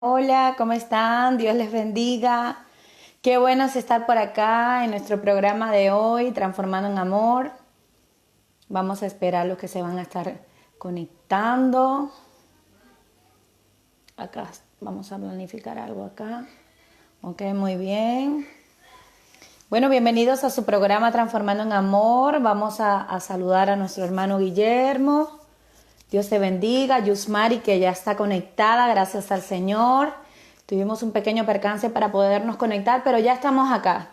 Hola, ¿cómo están? Dios les bendiga. Qué bueno es estar por acá en nuestro programa de hoy, Transformando en Amor. Vamos a esperar los que se van a estar conectando. Acá vamos a planificar algo acá. Ok, muy bien. Bueno, bienvenidos a su programa Transformando en Amor. Vamos a saludar a nuestro hermano Guillermo. Dios te bendiga. Yusmari, que ya está conectada, gracias al Señor. Tuvimos un pequeño percance para podernos conectar, pero ya estamos acá.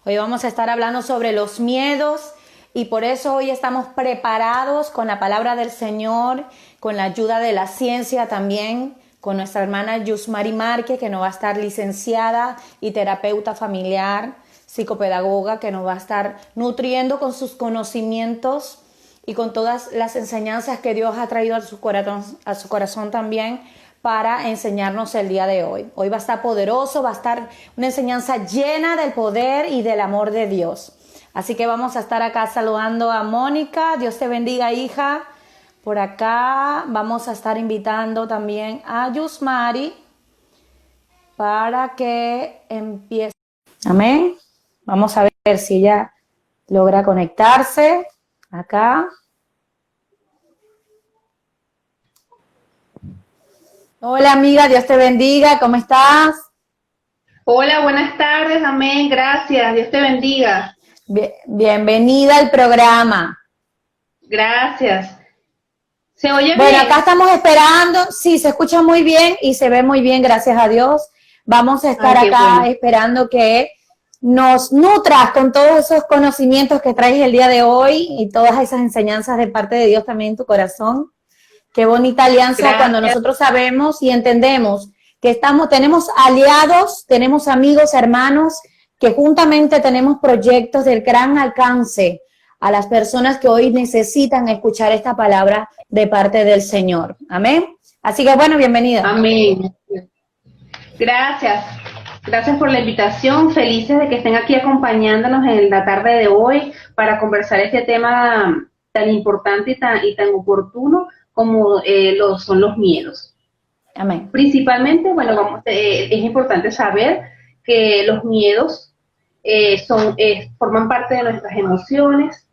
Hoy vamos a estar hablando sobre los miedos y por eso hoy estamos preparados con la palabra del Señor, con la ayuda de la ciencia también, con nuestra hermana Yusmari Márquez, que nos va a estar licenciada y terapeuta familiar, psicopedagoga, que nos va a estar nutriendo con sus conocimientos y con todas las enseñanzas que Dios ha traído a su corazón también para enseñarnos el día de hoy. Hoy va a estar poderoso, va a estar una enseñanza llena del poder y del amor de Dios. Así que vamos a estar acá saludando a Mónica. Dios te bendiga, hija. Por acá vamos a estar invitando también a Yusmari para que empiece. Amén. Vamos a ver si ella logra conectarse acá. Hola amiga, Dios te bendiga, ¿cómo estás? Hola, buenas tardes, amén, gracias, Dios te bendiga. Bienvenida al programa. Gracias. ¿Se oye Bueno, acá bien? estamos esperando, sí, se escucha muy bien y se ve muy bien, gracias a Dios. Vamos a estar Ay, qué acá bueno. esperando que nos nutras con todos esos conocimientos que traes el día de hoy y todas esas enseñanzas de parte de Dios también en tu corazón. Qué bonita alianza cuando Gracias. nosotros sabemos y entendemos que tenemos aliados, tenemos amigos, hermanos, que juntamente tenemos proyectos del gran alcance a las personas que hoy necesitan escuchar esta palabra de parte del Señor. Amén. Así que bueno, bienvenida. Amén. Gracias. Gracias por la invitación. Felices de que estén aquí acompañándonos en la tarde de hoy para conversar este tema tan importante y tan oportuno como lo son los miedos. Amén. Principalmente, bueno, es importante saber que los miedos forman parte de nuestras emociones,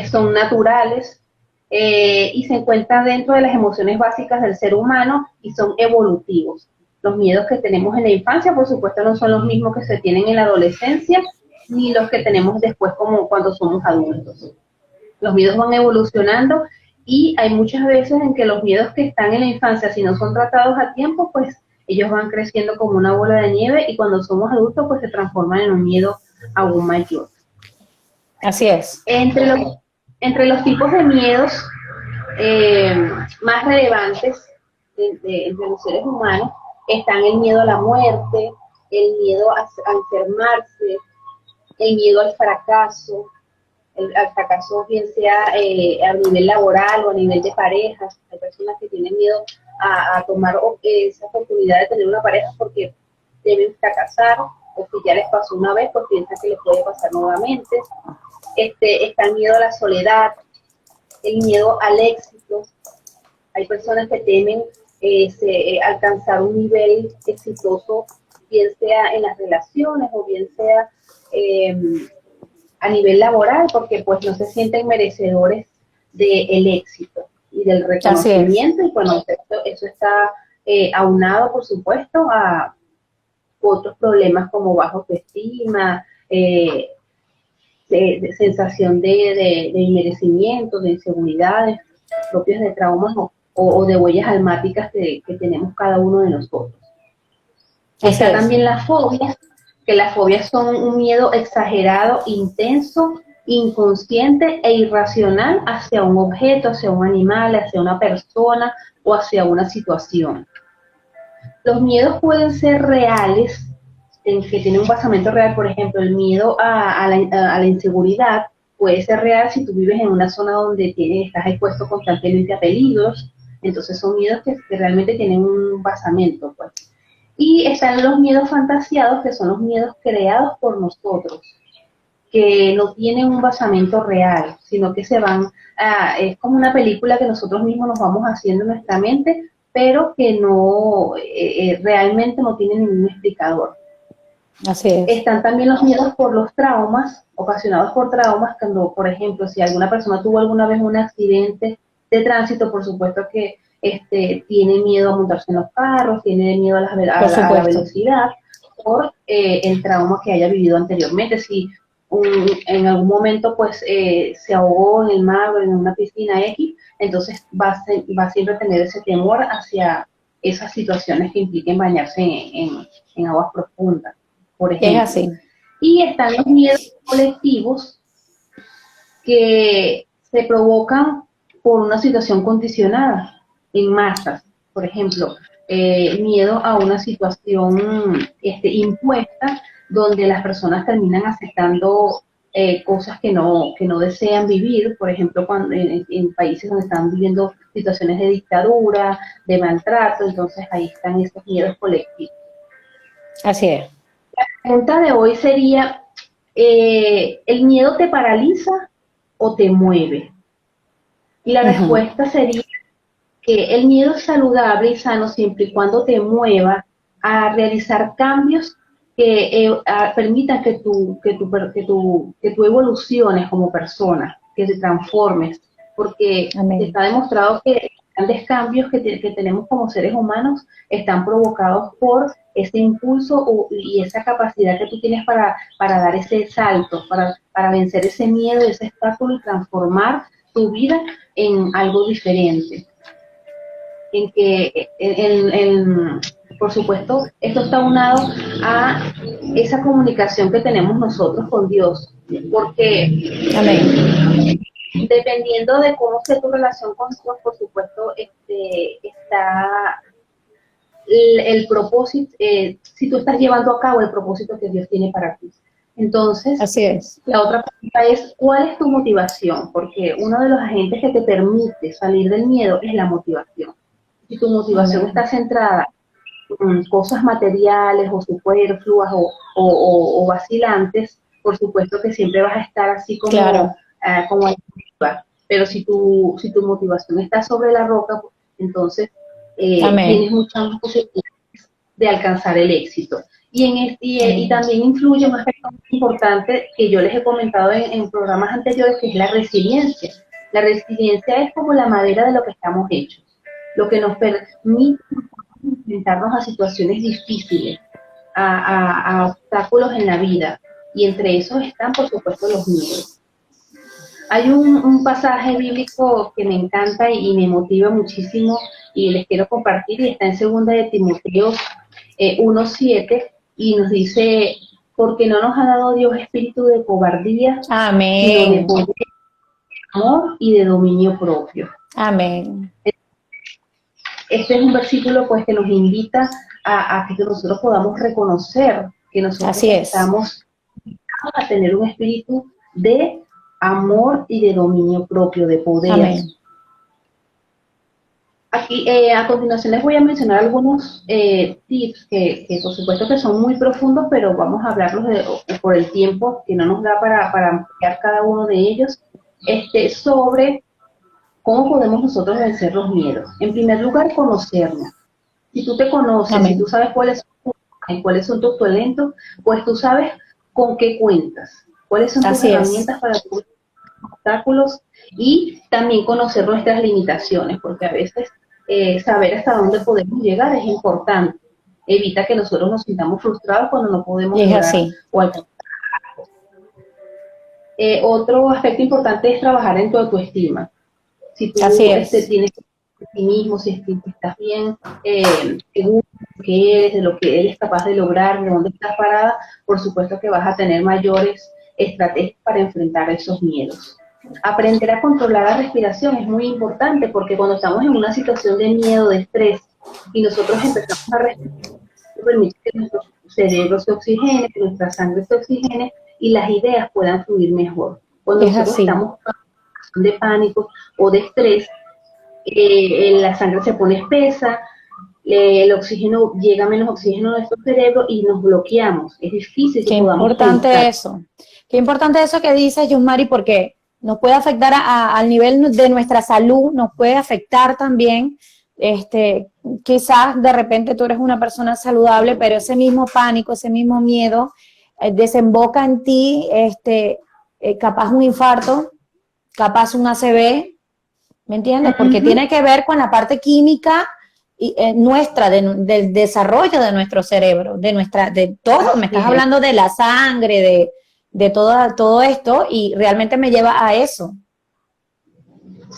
son naturales y se encuentran dentro de las emociones básicas del ser humano y son evolutivos. Los miedos que tenemos en la infancia, por supuesto, no son los mismos que se tienen en la adolescencia ni los que tenemos después como cuando somos adultos. Los miedos van evolucionando y hay muchas veces en que los miedos que están en la infancia, si no son tratados a tiempo, pues ellos van creciendo como una bola de nieve y cuando somos adultos, pues se transforman en un miedo aún mayor. Así es. Entre los tipos de miedos eh, más relevantes entre los seres humanos están el miedo a la muerte, el miedo a enfermarse, el miedo al fracaso bien sea a nivel laboral o a nivel de parejas. Hay personas que tienen miedo a tomar esa oportunidad de tener una pareja porque deben fracasar o si ya les pasó una vez, pues piensan que les puede pasar nuevamente. Está el miedo a la soledad, el miedo al éxito. Hay personas que temen alcanzar un nivel exitoso, bien sea en las relaciones o bien sea eh, a nivel laboral, porque pues no se sienten merecedores del éxito y del Así es. reconocimiento, y bueno, eso está aunado, por supuesto, a otros problemas como baja autoestima, de sensación de inmerecimiento, de inseguridades propias de traumas o de huellas almáticas que tenemos cada uno de nosotros. Así Está es. también las fobias, que las fobias son un miedo exagerado, intenso, inconsciente e irracional hacia un objeto, hacia un animal, hacia una persona o hacia una situación. Los miedos pueden ser reales, en que tienen un basamento real. Por ejemplo, el miedo a la inseguridad puede ser real si tú vives en una zona donde estás expuesto constantemente a peligros. Entonces son miedos que realmente tienen un basamento, pues. Y están los miedos fantasiados, que son los miedos creados por nosotros, que no tienen un basamento real, sino que es como una película que nosotros mismos nos vamos haciendo en nuestra mente pero que no, realmente no tienen ningún explicador. Así es. Están también los miedos por los traumas, ocasionados por traumas, cuando, por ejemplo, si alguna persona tuvo alguna vez un accidente de tránsito, por supuesto que tiene miedo a montarse en los carros, tiene miedo a la velocidad, por el trauma que haya vivido anteriormente. Si en algún momento pues se ahogó en el mar o en una piscina X, entonces va a siempre tener ese temor hacia esas situaciones que impliquen bañarse en aguas profundas, por ejemplo. Es así. Y están los miedos colectivos que se provocan por una situación condicionada en masas. Por ejemplo, miedo a una situación impuesta, donde las personas terminan aceptando cosas que no desean vivir, por ejemplo, cuando en países donde están viviendo situaciones de dictadura, de maltrato, entonces ahí están esos miedos colectivos. Así es. La pregunta de hoy sería, ¿el miedo te paraliza o te mueve? Y la respuesta sería que el miedo es saludable y sano siempre y cuando te mueva a realizar cambios que permitan que tú evoluciones como persona, que te transformes, porque está demostrado que grandes cambios que tenemos como seres humanos están provocados por ese impulso y esa capacidad que tú tienes para dar ese salto, para vencer ese miedo, ese obstáculo y transformar tu vida en algo diferente. En que, por supuesto, esto está unado a esa comunicación que tenemos nosotros con Dios, porque dependiendo de cómo sea tu relación con Dios, por supuesto, está el propósito, si tú estás llevando a cabo el propósito que Dios tiene para ti. Entonces, así es. La otra pregunta es, ¿cuál es tu motivación? Porque uno de los agentes que te permite salir del miedo es la motivación. Si tu motivación está centrada en cosas materiales o superfluas o vacilantes, por supuesto que siempre vas a estar así como, como activa. Pero si tu motivación está sobre la roca, entonces tienes muchas posibilidades de alcanzar el éxito. Y también influye un aspecto muy importante que yo les he comentado en programas anteriores, que es la resiliencia. La resiliencia es como la madera de lo que estamos hechos, lo que nos permite enfrentarnos a situaciones difíciles, a obstáculos en la vida, y entre esos están, por supuesto, los miedos. Hay un pasaje bíblico que me encanta y me motiva muchísimo y les quiero compartir, y está en 2 de Timoteo 1:7, y nos dice, porque no nos ha dado Dios espíritu de cobardía, sino de poder, amor y de dominio propio. Amén. Este es un versículo pues que nos invita a que nosotros podamos reconocer que nosotros estamos invitados a tener un espíritu de amor y de dominio propio, de poder. Amén. Aquí, a continuación les voy a mencionar algunos tips que por supuesto que son muy profundos, pero vamos a hablarlos por el tiempo que no nos da para ampliar cada uno de ellos, sobre cómo podemos nosotros vencer los miedos. En primer lugar, conocernos. Si tú te conoces, si tú sabes cuáles son tus talentos, pues tú sabes con qué cuentas, cuáles son tus herramientas para tus obstáculos, y también conocer nuestras limitaciones, porque a veces saber hasta dónde podemos llegar es importante. Evita que nosotros nos sintamos frustrados cuando no podemos lograr o alcanzar algo. Otro aspecto importante es trabajar en tu autoestima. Si tú tienes de ti mismo, si estás bien seguro de lo que eres, de lo que eres capaz de lograr, de dónde estás parada, por supuesto que vas a tener mayores estrategias para enfrentar esos miedos. Aprender a controlar la respiración es muy importante, porque cuando estamos en una situación de miedo, de estrés, y nosotros empezamos a respirar, permite que nuestro cerebro se oxigene, que nuestra sangre se oxigene y las ideas puedan fluir mejor. Cuando nosotros estamos en una situación de pánico o de estrés, la sangre se pone espesa, el oxígeno, llega menos oxígeno a nuestro cerebro y nos bloqueamos. Es difícil que podamos pensar. Qué importante eso que dices, Yusmari, porque nos puede afectar al nivel de nuestra salud, nos puede afectar también Quizás de repente tú eres una persona saludable, pero ese mismo pánico, ese mismo miedo desemboca en ti, capaz un infarto, capaz un ACV, ¿me entiendes? Porque tiene que ver con la parte química nuestra, del desarrollo de nuestro cerebro, de todo. Me estás hablando de la sangre, de todo esto, y realmente me lleva a eso.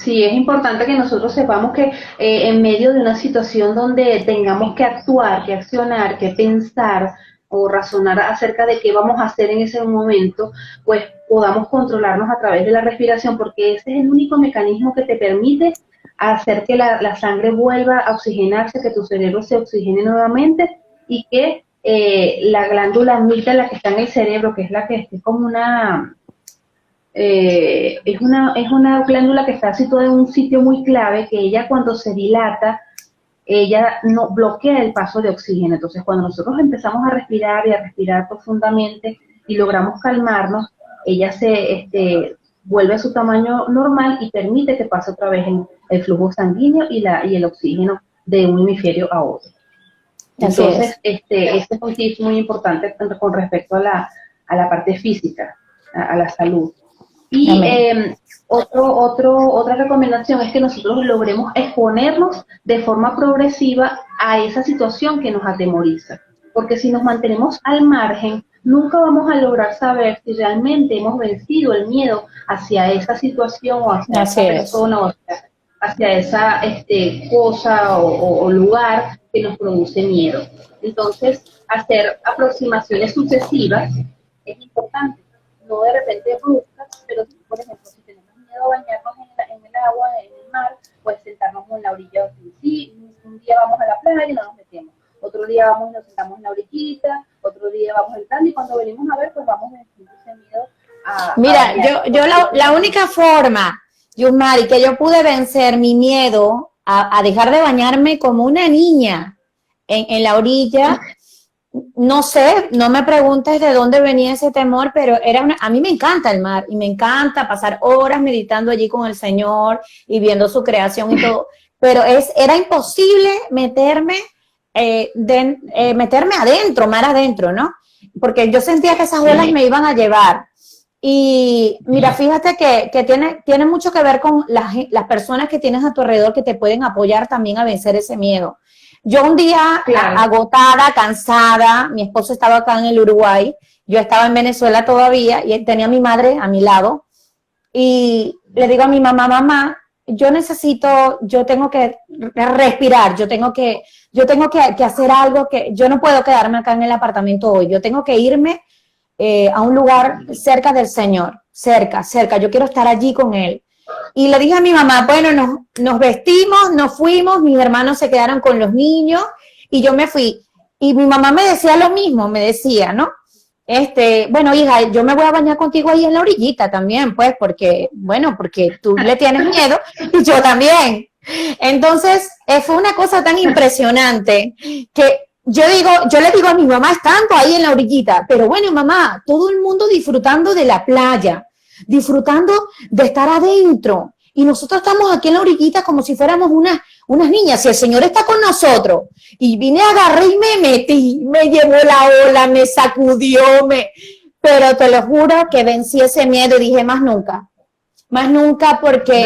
Sí, es importante que nosotros sepamos que en medio de una situación donde tengamos que actuar, que accionar, que pensar o razonar acerca de qué vamos a hacer en ese momento, pues podamos controlarnos a través de la respiración, porque ese es el único mecanismo que te permite hacer que la sangre vuelva a oxigenarse, que tu cerebro se oxigene nuevamente y que la glándula amígdala que está en el cerebro, que es la que es como es una glándula que está situada en un sitio muy clave, que ella cuando se dilata, ella no bloquea el paso de oxígeno. Entonces, cuando nosotros empezamos a respirar y a respirar profundamente y logramos calmarnos, ella vuelve a su tamaño normal y permite que pase otra vez el flujo sanguíneo y el oxígeno de un hemisferio a otro. Entonces, este es un tip muy importante con respecto a la parte física, a la salud. Y otra recomendación es que nosotros logremos exponernos de forma progresiva a esa situación que nos atemoriza. Porque si nos mantenemos al margen, nunca vamos a lograr saber si realmente hemos vencido el miedo hacia esa situación o hacia esa persona o hacia esa cosa o lugar que nos produce miedo. Entonces, hacer aproximaciones sucesivas es importante. No de repente bruscas, pero por ejemplo, si tenemos miedo a bañarnos en el agua, en el mar, pues sentarnos en la orilla. Sí, un día vamos a la playa y no nos metemos. Otro día vamos y nos sentamos en la orillita, otro día vamos entrando y cuando venimos a ver, pues vamos venciendo ese miedo Mira, yo la única forma, Yusmari, que yo pude vencer mi miedo a dejar de bañarme como una niña en la orilla, no sé, no me preguntes de dónde venía ese temor, pero a mí me encanta el mar y me encanta pasar horas meditando allí con el Señor y viendo su creación y todo, pero era imposible meterme adentro, mar adentro, ¿no? Porque yo sentía que esas olas me iban a llevar. Y mira, fíjate que tiene mucho que ver con las personas que tienes a tu alrededor que te pueden apoyar también a vencer ese miedo. Yo un día agotada, cansada, mi esposo estaba acá en el Uruguay, yo estaba en Venezuela todavía y tenía a mi madre a mi lado y le digo a mi mamá, yo tengo que respirar, yo tengo que hacer algo, que yo no puedo quedarme acá en el apartamento hoy, yo tengo que irme a un lugar cerca del Señor, cerca, yo quiero estar allí con Él. Y le dije a mi mamá, bueno, nos vestimos, nos fuimos, mis hermanos se quedaron con los niños y yo me fui. Y mi mamá me decía lo mismo, me decía, ¿no? Bueno, hija, yo me voy a bañar contigo ahí en la orillita también, pues, porque tú le tienes miedo y yo también. Entonces, fue una cosa tan impresionante que yo le digo a mi mamá, estando ahí en la orillita, pero bueno, mamá, todo el mundo disfrutando de la playa, disfrutando de estar adentro. Y nosotros estamos aquí en la orillita como si fuéramos unas niñas. Si el Señor está con nosotros, y vine, agarré y me metí, me llevó la ola, me sacudió, pero te lo juro que vencí ese miedo y dije más nunca, porque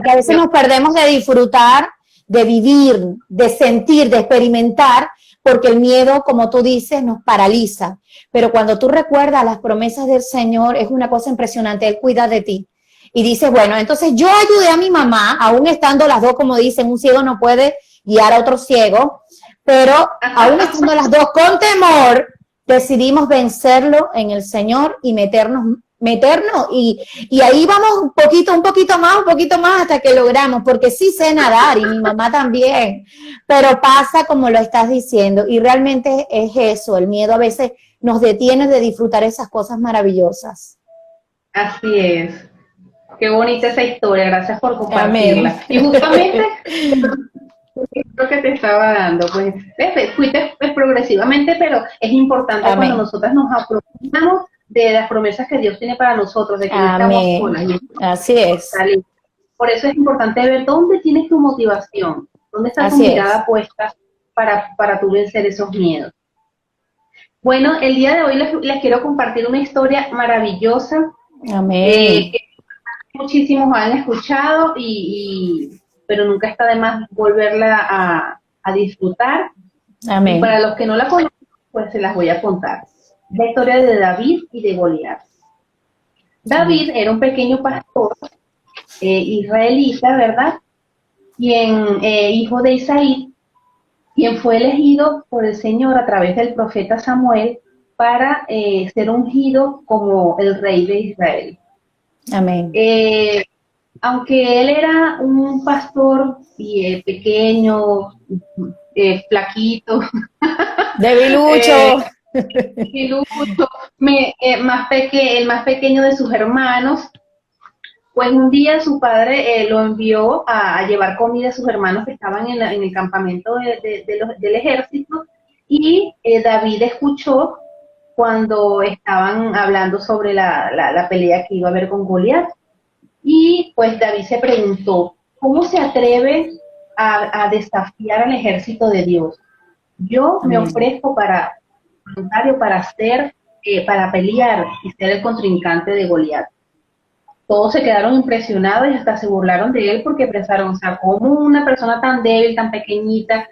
a veces nos perdemos de disfrutar, de vivir, de sentir, de experimentar, porque el miedo, como tú dices, nos paraliza. Pero cuando tú recuerdas las promesas del Señor, es una cosa impresionante, Él cuida de ti. Y dices, bueno, entonces yo ayudé a mi mamá, aún estando las dos, como dicen, un ciego no puede guiar a otro ciego, pero aún estando las dos con temor, decidimos vencerlo en el Señor y meternos y ahí vamos un poquito más hasta que logramos, porque sí sé nadar y mi mamá también, pero pasa como lo estás diciendo y realmente es eso, el miedo a veces nos detiene de disfrutar esas cosas maravillosas. Así es. Qué bonita esa historia, gracias por compartirla. Amén. Y justamente lo que te estaba dando, pues fuiste progresivamente, pero es importante Amén. Cuando nosotras nos aproximamos de las promesas que Dios tiene para nosotros, de que no estamos solas. Así es. Por eso es importante ver dónde tienes tu motivación, ¿Dónde está tu Así mirada es. puesta para tú vencer esos miedos? Bueno, el día de hoy les quiero compartir una historia maravillosa Amén. que muchísimos han escuchado, pero nunca está de más volverla a disfrutar. Y para Amén. los que no la conocen, pues se las voy a contar. La historia de David y de Goliat. Amén. David era un pequeño pastor israelita, ¿verdad? Hijo de Isaí, quien fue elegido por el Señor a través del profeta Samuel para ser ungido como el rey de Israel. Amén. Eh, Aunque él era un pastor pequeño, flaquito, Debilucho. filucho, el más pequeño de sus hermanos, pues un día su padre lo envió a llevar comida a sus hermanos que estaban en el campamento del ejército, y David escuchó cuando estaban hablando sobre la pelea que iba a haber con Goliat. Y pues David se preguntó, ¿cómo se atreve a desafiar al ejército de Dios? Yo me Amén. ofrezco voluntario para pelear y ser el contrincante de Goliat. Todos se quedaron impresionados y hasta se burlaron de él porque pensaron, o sea, ¿cómo una persona tan débil, tan pequeñita,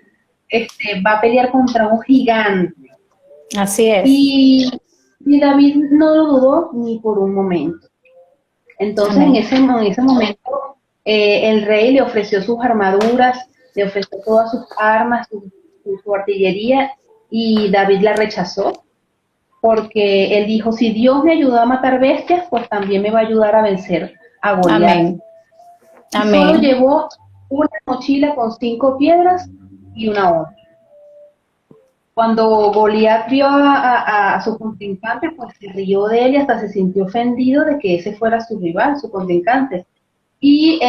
va a pelear contra un gigante? Así es. Y, y David no lo dudó ni por un momento. Entonces, en Amén. ese momento, el rey le ofreció sus armaduras, le ofreció todas sus armas, su artillería, y David la rechazó, porque él dijo, si Dios me ayudó a matar bestias, pues también me va a ayudar a vencer a Goliat. Amén. Y solo Amén. llevó una mochila con 5 piedras y una hoz. Cuando Goliat vio a su contrincante, pues se rió de él y hasta se sintió ofendido de que ese fuera su rival, su contrincante. Y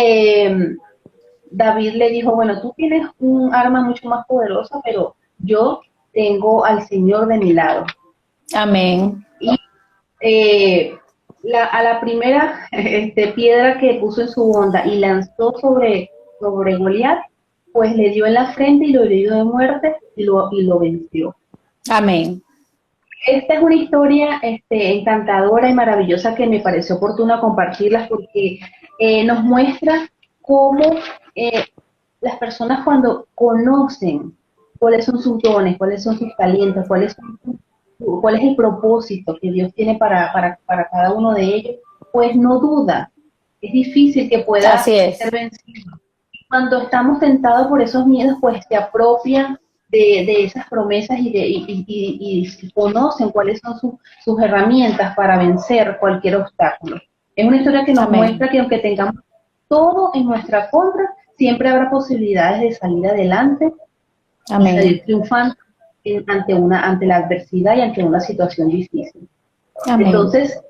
David le dijo, bueno, tú tienes un arma mucho más poderosa, pero yo tengo al Señor de mi lado. Amén. Y a la primera piedra que puso en su onda y lanzó sobre Goliat, pues le dio en la frente y lo hirió de muerte y lo venció. Amén. Esta es una historia encantadora y maravillosa que me pareció oportuna compartirlas porque nos muestra cómo eh, las personas cuando conocen cuáles son sus dones, cuáles son sus talentos, cuál es el propósito que Dios tiene para cada uno de ellos, pues no duda. Es difícil que pueda Así ser es. vencido. Cuando estamos tentados por esos miedos, pues se apropian de esas promesas y conocen cuáles son sus herramientas para vencer cualquier obstáculo. Es una historia que nos muestra Amén. que aunque tengamos todo en nuestra contra, siempre habrá posibilidades de salir adelante y salir Amén. triunfando ante la adversidad y ante una situación difícil. Amén. Entonces,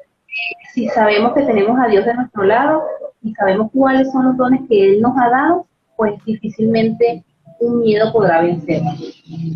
si sabemos que tenemos a Dios de nuestro lado y sabemos cuáles son los dones que Él nos ha dado, pues difícilmente un miedo podrá vencer.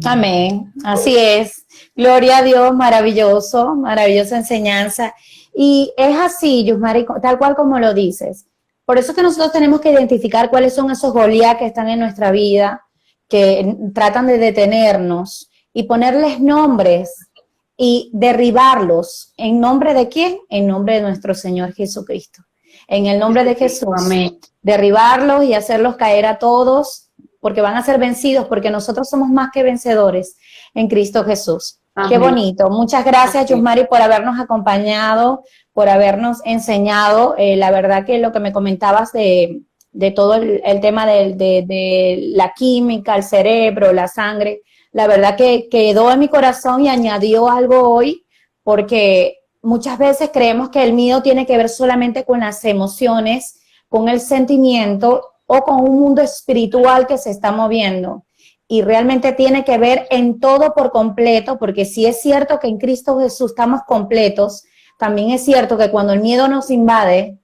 Amén. Así es. Gloria a Dios, maravilloso, maravillosa enseñanza. Y es así, Yusmari, tal cual como lo dices. Por eso es que nosotros tenemos que identificar cuáles son esos Goliat que están en nuestra vida, que tratan de detenernos y ponerles nombres y derribarlos. ¿En nombre de quién? En nombre de nuestro Señor Jesucristo. En el nombre de Jesucristo, Jesús. amén. Derribarlos y hacerlos caer a todos porque van a ser vencidos, porque nosotros somos más que vencedores en Cristo Jesús. Qué Amén. bonito. Muchas gracias, Amén. Yusmari, por habernos acompañado, por habernos enseñado. La verdad que lo que me comentabas de todo el tema de la química, el cerebro, la sangre, la verdad que quedó en mi corazón y añadió algo hoy, porque muchas veces creemos que el miedo tiene que ver solamente con las emociones, con el sentimiento o con un mundo espiritual que se está moviendo. Y realmente tiene que ver en todo por completo, porque si es cierto que en Cristo Jesús estamos completos, también es cierto que cuando el miedo nos invade,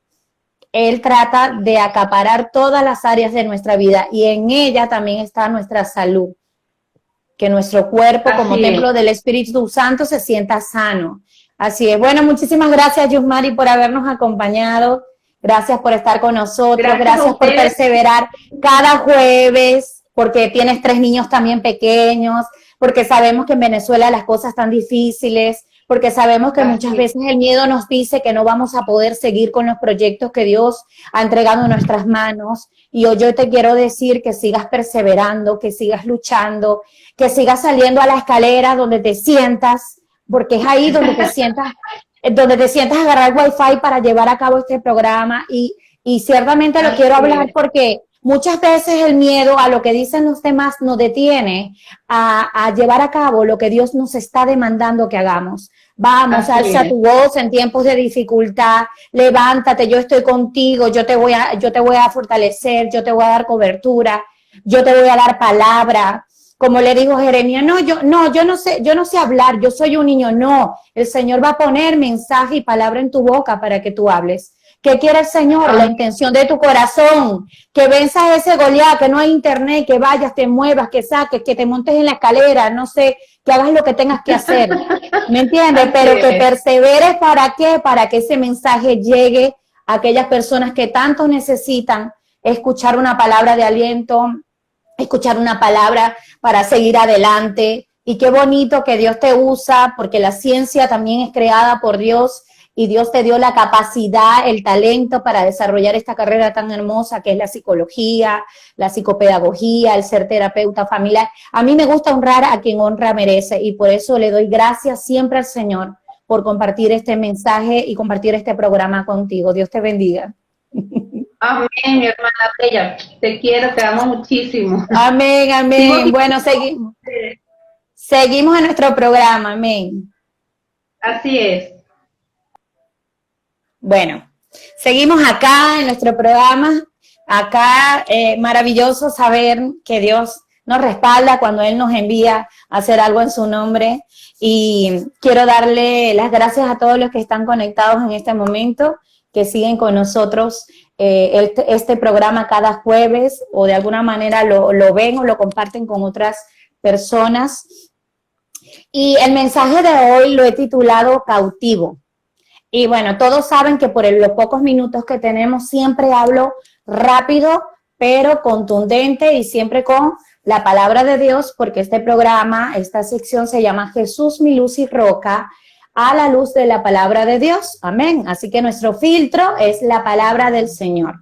Él trata de acaparar todas las áreas de nuestra vida y en ella también está nuestra salud, que nuestro cuerpo como Así es. templo del Espíritu Santo se sienta sano. Así es. Bueno, muchísimas gracias, Yusmari, por habernos acompañado. Gracias por estar con nosotros. Gracias a Gracias por ustedes. perseverar cada jueves porque tienes 3 niños también pequeños, porque sabemos que en Venezuela las cosas están difíciles, porque sabemos que muchas veces el miedo nos dice que no vamos a poder seguir con los proyectos que Dios ha entregado en nuestras manos. Y hoy yo te quiero decir que sigas perseverando, que sigas luchando, que sigas saliendo a la escalera donde te sientas, porque es ahí donde te sientas a agarrar wifi para llevar a cabo este programa. Y ciertamente lo quiero hablar porque muchas veces el miedo a lo que dicen los demás nos detiene a llevar a cabo lo que Dios nos está demandando que hagamos. Vamos, alza tu voz en tiempos de dificultad, levántate, yo estoy contigo, yo te voy a fortalecer, yo te voy a dar cobertura, yo te voy a dar palabra. Como le dijo Jeremías, yo no sé hablar, yo soy un niño. No, el Señor va a poner mensaje y palabra en tu boca para que tú hables. ¿Qué quiere el Señor? La intención de tu corazón, que venzas ese Goliat, que no hay internet, que vayas, te muevas, que saques, que te montes en la escalera, no sé, que hagas lo que tengas que hacer, ¿me entiendes? Pero que perseveres, ¿para qué? Para que ese mensaje llegue a aquellas personas que tanto necesitan escuchar una palabra de aliento, escuchar una palabra para seguir adelante. Y qué bonito que Dios te usa, porque la ciencia también es creada por Dios, y Dios te dio la capacidad, el talento para desarrollar esta carrera tan hermosa que es la psicología, la psicopedagogía, el ser terapeuta familiar. A mí me gusta honrar a quien honra merece, y por eso le doy gracias siempre al Señor por compartir este mensaje y compartir este programa contigo. Dios te bendiga. Amén, mi hermana bella. Te quiero, te amo muchísimo. Amén, amén. Bueno, seguimos en nuestro programa. Amén. Así es. Bueno, seguimos acá en nuestro programa. Acá, maravilloso saber que Dios nos respalda cuando Él nos envía a hacer algo en su nombre. Y quiero darle las gracias a todos los que están conectados en este momento, que siguen con nosotros este programa cada jueves, o de alguna manera lo ven o lo comparten con otras personas. Y el mensaje de hoy lo he titulado Cautivo. Y bueno, todos saben que por los pocos minutos que tenemos siempre hablo rápido, pero contundente, y siempre con la palabra de Dios, porque este programa, esta sección se llama Jesús, mi luz y roca, a la luz de la palabra de Dios. Amén. Así que nuestro filtro es la palabra del Señor.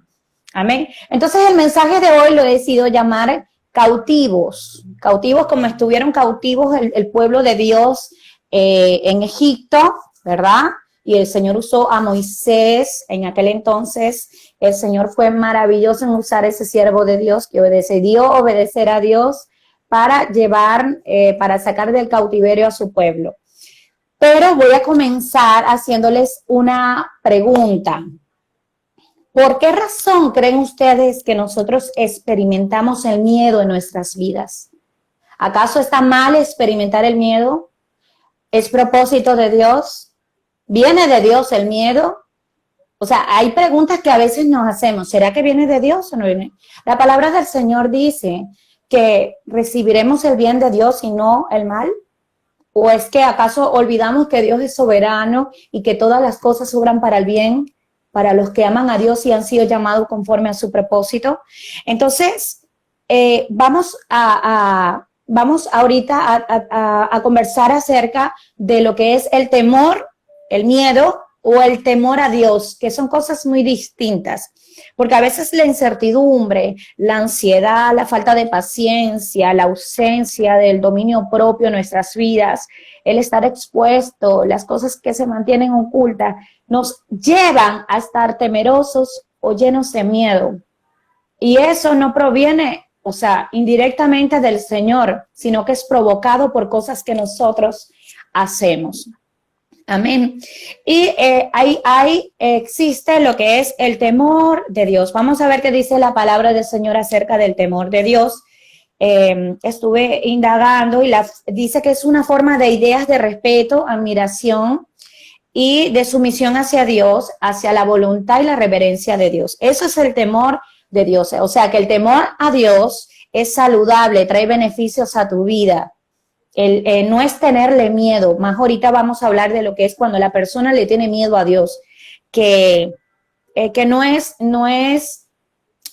Amén. Entonces el mensaje de hoy lo he decidido llamar cautivos. Cautivos como estuvieron cautivos el pueblo de Dios en Egipto, ¿verdad? Y el Señor usó a Moisés en aquel entonces. El Señor fue maravilloso en usar ese siervo de Dios que decidió obedecer a Dios para para sacar del cautiverio a su pueblo. Pero voy a comenzar haciéndoles una pregunta. ¿Por qué razón creen ustedes que nosotros experimentamos el miedo en nuestras vidas? ¿Acaso está mal experimentar el miedo? ¿Es propósito de Dios? ¿Viene de Dios el miedo? O sea, hay preguntas que a veces nos hacemos. ¿Será que viene de Dios o no viene? La palabra del Señor dice que recibiremos el bien de Dios y no el mal. ¿O es que acaso olvidamos que Dios es soberano y que todas las cosas obran para el bien, para los que aman a Dios y han sido llamados conforme a su propósito? Entonces, vamos ahorita a conversar acerca de lo que es el temor, el miedo o el temor a Dios, que son cosas muy distintas, porque a veces la incertidumbre, la ansiedad, la falta de paciencia, la ausencia del dominio propio en nuestras vidas, el estar expuesto, las cosas que se mantienen ocultas, nos llevan a estar temerosos o llenos de miedo. Y eso no proviene, o sea, indirectamente del Señor, sino que es provocado por cosas que nosotros hacemos. Amén. Y existe lo que es el temor de Dios. Vamos a ver qué dice la palabra del Señor acerca del temor de Dios. Estuve indagando y dice que es una forma de ideas de respeto, admiración y de sumisión hacia Dios, hacia la voluntad y la reverencia de Dios. Eso es el temor de Dios. O sea, que el temor a Dios es saludable, trae beneficios a tu vida. No es tenerle miedo, más ahorita vamos a hablar de lo que es cuando la persona le tiene miedo a Dios, que no es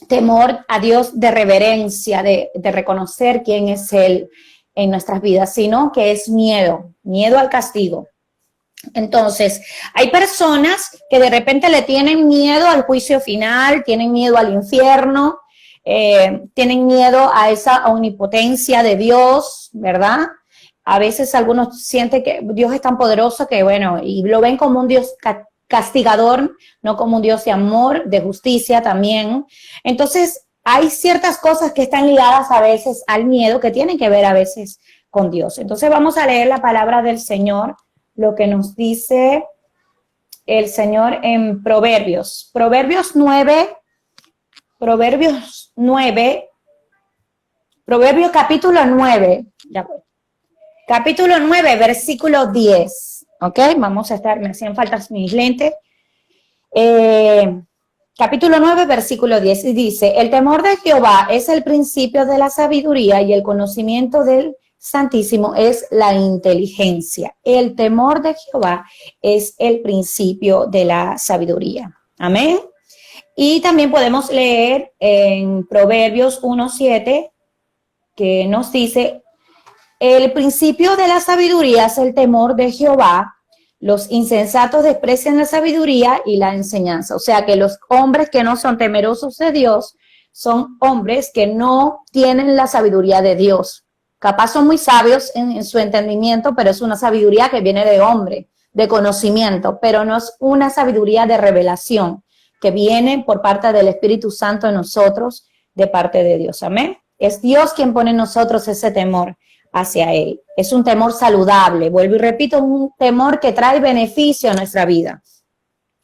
temor a Dios de reverencia, de reconocer quién es Él en nuestras vidas, sino que es miedo al castigo. Entonces, hay personas que de repente le tienen miedo al juicio final, tienen miedo al infierno, tienen miedo a esa omnipotencia de Dios, ¿verdad? A veces algunos sienten que Dios es tan poderoso que, bueno, y lo ven como un Dios castigador, no como un Dios de amor, de justicia también. Entonces, hay ciertas cosas que están ligadas a veces al miedo, que tienen que ver a veces con Dios. Entonces, vamos a leer la palabra del Señor, lo que nos dice el Señor en Proverbios. Proverbios 9, Proverbios capítulo 9, ya voy. Capítulo 9, versículo 10. ¿Ok? Vamos a estar, me hacían falta mis lentes. Capítulo 9, versículo 10, y dice: el temor de Jehová es el principio de la sabiduría, y el conocimiento del Santísimo es la inteligencia. El temor de Jehová es el principio de la sabiduría. Amén. Y también podemos leer en Proverbios 1:7, que nos dice: el principio de la sabiduría es el temor de Jehová. Los insensatos desprecian la sabiduría y la enseñanza. O sea que los hombres que no son temerosos de Dios son hombres que no tienen la sabiduría de Dios. Capaz son muy sabios en su entendimiento, pero es una sabiduría que viene de hombre, de conocimiento, pero no es una sabiduría de revelación que viene por parte del Espíritu Santo en nosotros, de parte de Dios. Amén. Es Dios quien pone en nosotros ese temor hacia Él. Es un temor saludable, vuelvo y repito, un temor que trae beneficio a nuestra vida.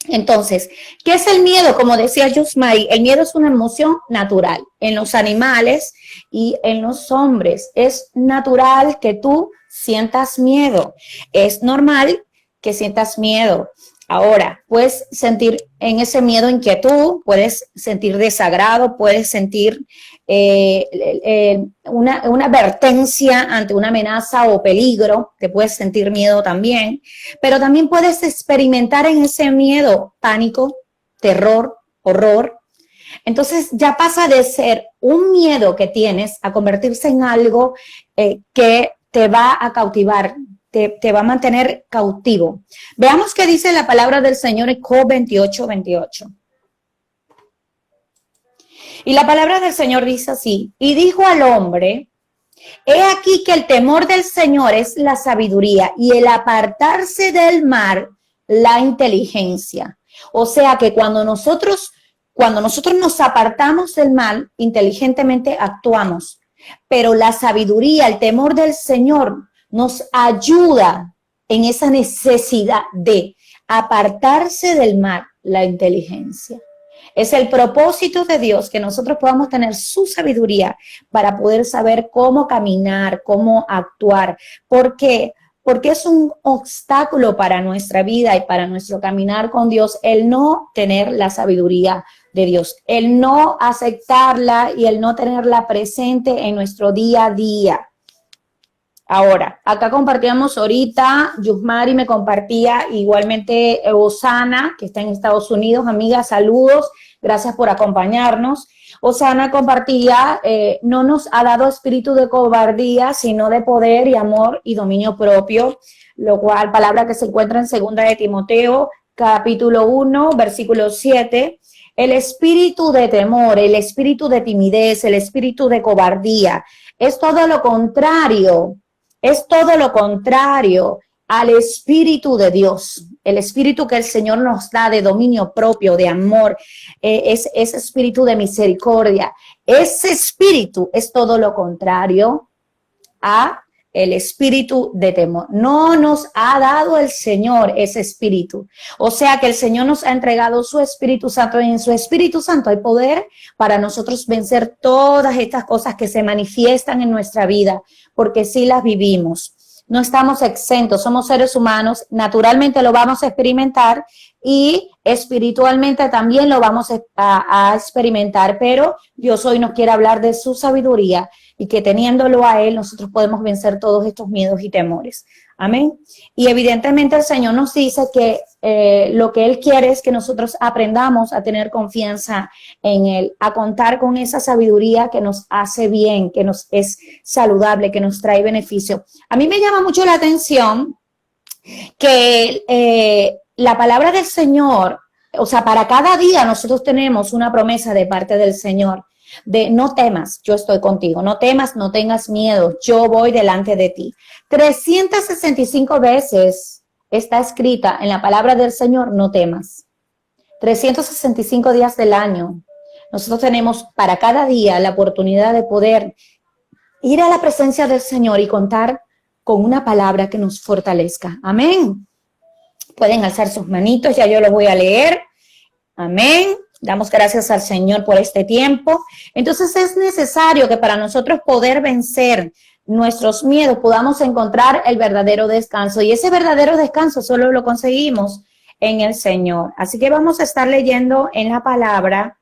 Entonces, ¿qué es el miedo? Como decía Yusmay, el miedo es una emoción natural en los animales y en los hombres. Es natural que tú sientas miedo. Es normal que sientas miedo. Ahora, puedes sentir en ese miedo inquietud, puedes sentir desagrado, puedes sentir una advertencia ante una amenaza o peligro, te puedes sentir miedo también, pero también puedes experimentar en ese miedo pánico, terror, horror. Entonces ya pasa de ser un miedo que tienes a convertirse en algo que te va a cautivar, te va a mantener cautivo. Veamos qué dice la palabra del Señor en Job 28:28. Y la palabra del Señor dice así: y dijo al hombre: he aquí que el temor del Señor es la sabiduría, y el apartarse del mal, la inteligencia. O sea que cuando nosotros nos apartamos del mal, inteligentemente actuamos. Pero la sabiduría, el temor del Señor nos ayuda en esa necesidad de apartarse del mal, la inteligencia. Es el propósito de Dios que nosotros podamos tener su sabiduría para poder saber cómo caminar, cómo actuar. ¿Por qué? Porque es un obstáculo para nuestra vida y para nuestro caminar con Dios el no tener la sabiduría de Dios, el no aceptarla y el no tenerla presente en nuestro día a día. Ahora, acá compartíamos ahorita, Yusmari me compartía igualmente Osana, que está en Estados Unidos. Amiga, saludos, gracias por acompañarnos. Osana compartía, no nos ha dado espíritu de cobardía, sino de poder y amor y dominio propio, lo cual, palabra que se encuentra en 2 de Timoteo, capítulo 1, versículo 7. El espíritu de temor, el espíritu de timidez, el espíritu de cobardía, es todo lo contrario. Es todo lo contrario al espíritu de Dios, el espíritu que el Señor nos da de dominio propio, de amor, es ese espíritu de misericordia. Ese espíritu es todo lo contrario a el espíritu de temor. No nos ha dado el Señor ese espíritu. O sea que el Señor nos ha entregado su Espíritu Santo, y en su Espíritu Santo hay poder para nosotros vencer todas estas cosas que se manifiestan en nuestra vida, porque sí las vivimos. No estamos exentos, somos seres humanos, naturalmente lo vamos a experimentar y espiritualmente también lo vamos a experimentar, pero Dios hoy nos quiere hablar de su sabiduría, y que teniéndolo a Él nosotros podemos vencer todos estos miedos y temores. Amén. Y evidentemente el Señor nos dice que lo que Él quiere es que nosotros aprendamos a tener confianza en Él, a contar con esa sabiduría que nos hace bien, que nos es saludable, que nos trae beneficio. A mí me llama mucho la atención que la palabra del Señor, o sea, para cada día nosotros tenemos una promesa de parte del Señor de no temas, yo estoy contigo, no temas, no tengas miedo, yo voy delante de ti. 365 veces está escrita en la palabra del Señor, no temas. 365 días del año. Nosotros tenemos para cada día la oportunidad de poder ir a la presencia del Señor y contar con una palabra que nos fortalezca. Amén. Pueden alzar sus manitos, ya yo lo voy a leer. Amén. Damos gracias al Señor por este tiempo. Entonces es necesario que para nosotros poder vencer nuestros miedos podamos encontrar el verdadero descanso. Y ese verdadero descanso solo lo conseguimos en el Señor. Así que vamos a estar leyendo en la palabra.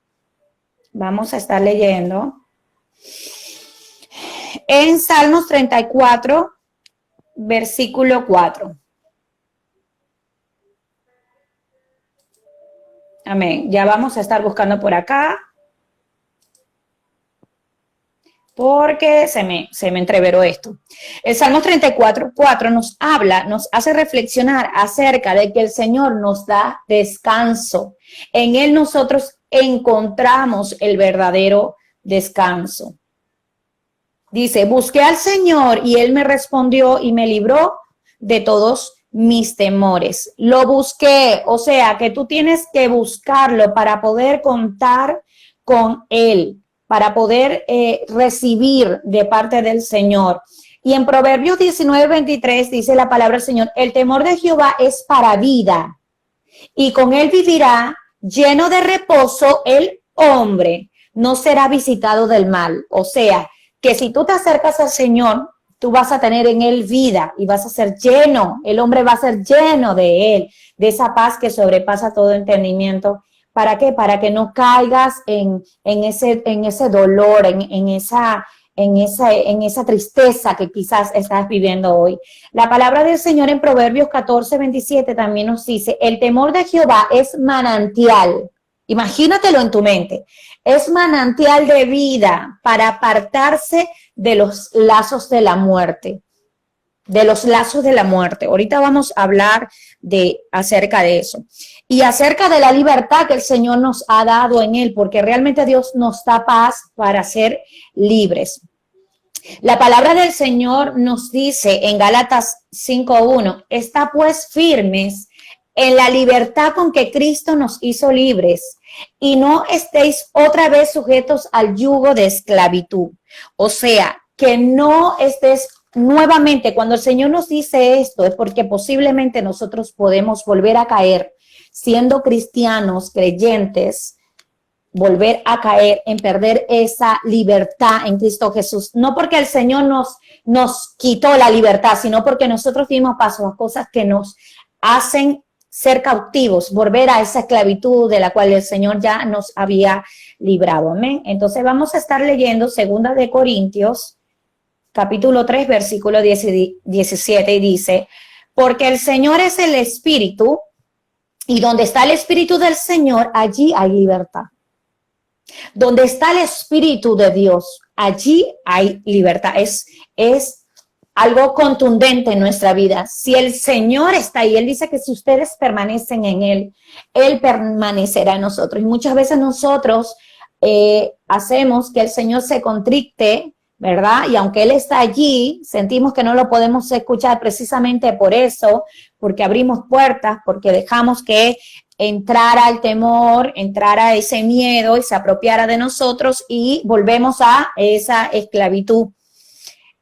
Vamos a estar leyendo en Salmos 34, versículo 4. Amén. Ya vamos a estar buscando por acá. Porque se me entreveró esto. El Salmo 34, 4 nos habla, nos hace reflexionar acerca de que el Señor nos da descanso. En Él nosotros encontramos el verdadero descanso. Dice, busqué al Señor y Él me respondió y me libró de todos mis temores. Lo busqué, o sea, que tú tienes que buscarlo para poder contar con Él, para poder recibir de parte del Señor. Y en Proverbios 19:23 dice la palabra del Señor, el temor de Jehová es para vida, y con Él vivirá lleno de reposo el hombre, no será visitado del mal. O sea, que si tú te acercas al Señor, tú vas a tener en Él vida y vas a ser lleno, el hombre va a ser lleno de Él, de esa paz que sobrepasa todo entendimiento. ¿Para qué? Para que no caigas en ese dolor, en esa tristeza que quizás estás viviendo hoy. La palabra del Señor en Proverbios 14:27 también nos dice, el temor de Jehová es manantial. Imagínatelo en tu mente. Es manantial de vida para apartarse de los lazos de la muerte. De los lazos de la muerte. Ahorita vamos a hablar acerca de eso. Y acerca de la libertad que el Señor nos ha dado en Él, porque realmente Dios nos da paz para ser libres. La palabra del Señor nos dice en Gálatas 5:1, está pues firmes en la libertad con que Cristo nos hizo libres y no estéis otra vez sujetos al yugo de esclavitud. O sea, que no estés nuevamente, cuando el Señor nos dice esto, es porque posiblemente nosotros podemos volver a caer, siendo cristianos, creyentes, volver a caer en perder esa libertad en Cristo Jesús. No porque el Señor nos quitó la libertad, sino porque nosotros dimos paso a cosas que nos hacen ser cautivos, volver a esa esclavitud de la cual el Señor ya nos había librado. Amén. Entonces vamos a estar leyendo 2 de Corintios, capítulo 3, versículo 17, y dice, porque el Señor es el Espíritu, y donde está el Espíritu del Señor, allí hay libertad. Donde está el Espíritu de Dios, allí hay libertad. Es algo contundente en nuestra vida. Si el Señor está ahí, Él dice que si ustedes permanecen en Él, Él permanecerá en nosotros. Y muchas veces nosotros hacemos que el Señor se contricte, ¿verdad? Y aunque Él está allí, sentimos que no lo podemos escuchar precisamente por eso, porque abrimos puertas, porque dejamos que entrara el temor, entrara ese miedo y se apropiara de nosotros y volvemos a esa esclavitud.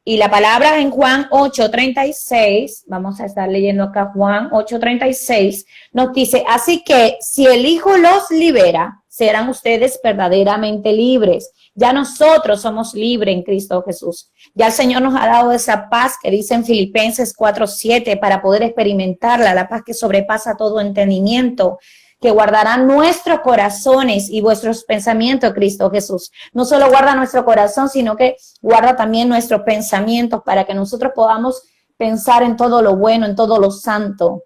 Y la palabra en Juan 8:36, vamos a estar leyendo acá Juan 8:36, nos dice, así que si el Hijo los libera, serán ustedes verdaderamente libres. Ya nosotros somos libres en Cristo Jesús. Ya el Señor nos ha dado esa paz que dice en Filipenses 4:7 para poder experimentarla, la paz que sobrepasa todo entendimiento, que guardará nuestros corazones y vuestros pensamientos, Cristo Jesús. No solo guarda nuestro corazón, sino que guarda también nuestros pensamientos para que nosotros podamos pensar en todo lo bueno, en todo lo santo.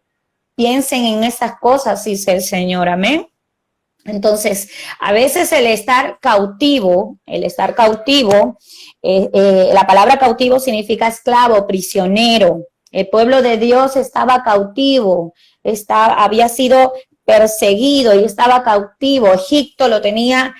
Piensen en estas cosas, dice el Señor, amén. Entonces, a veces el estar cautivo, la palabra cautivo significa esclavo, prisionero. El pueblo de Dios estaba cautivo, había sido perseguido y estaba cautivo. Egipto lo tenía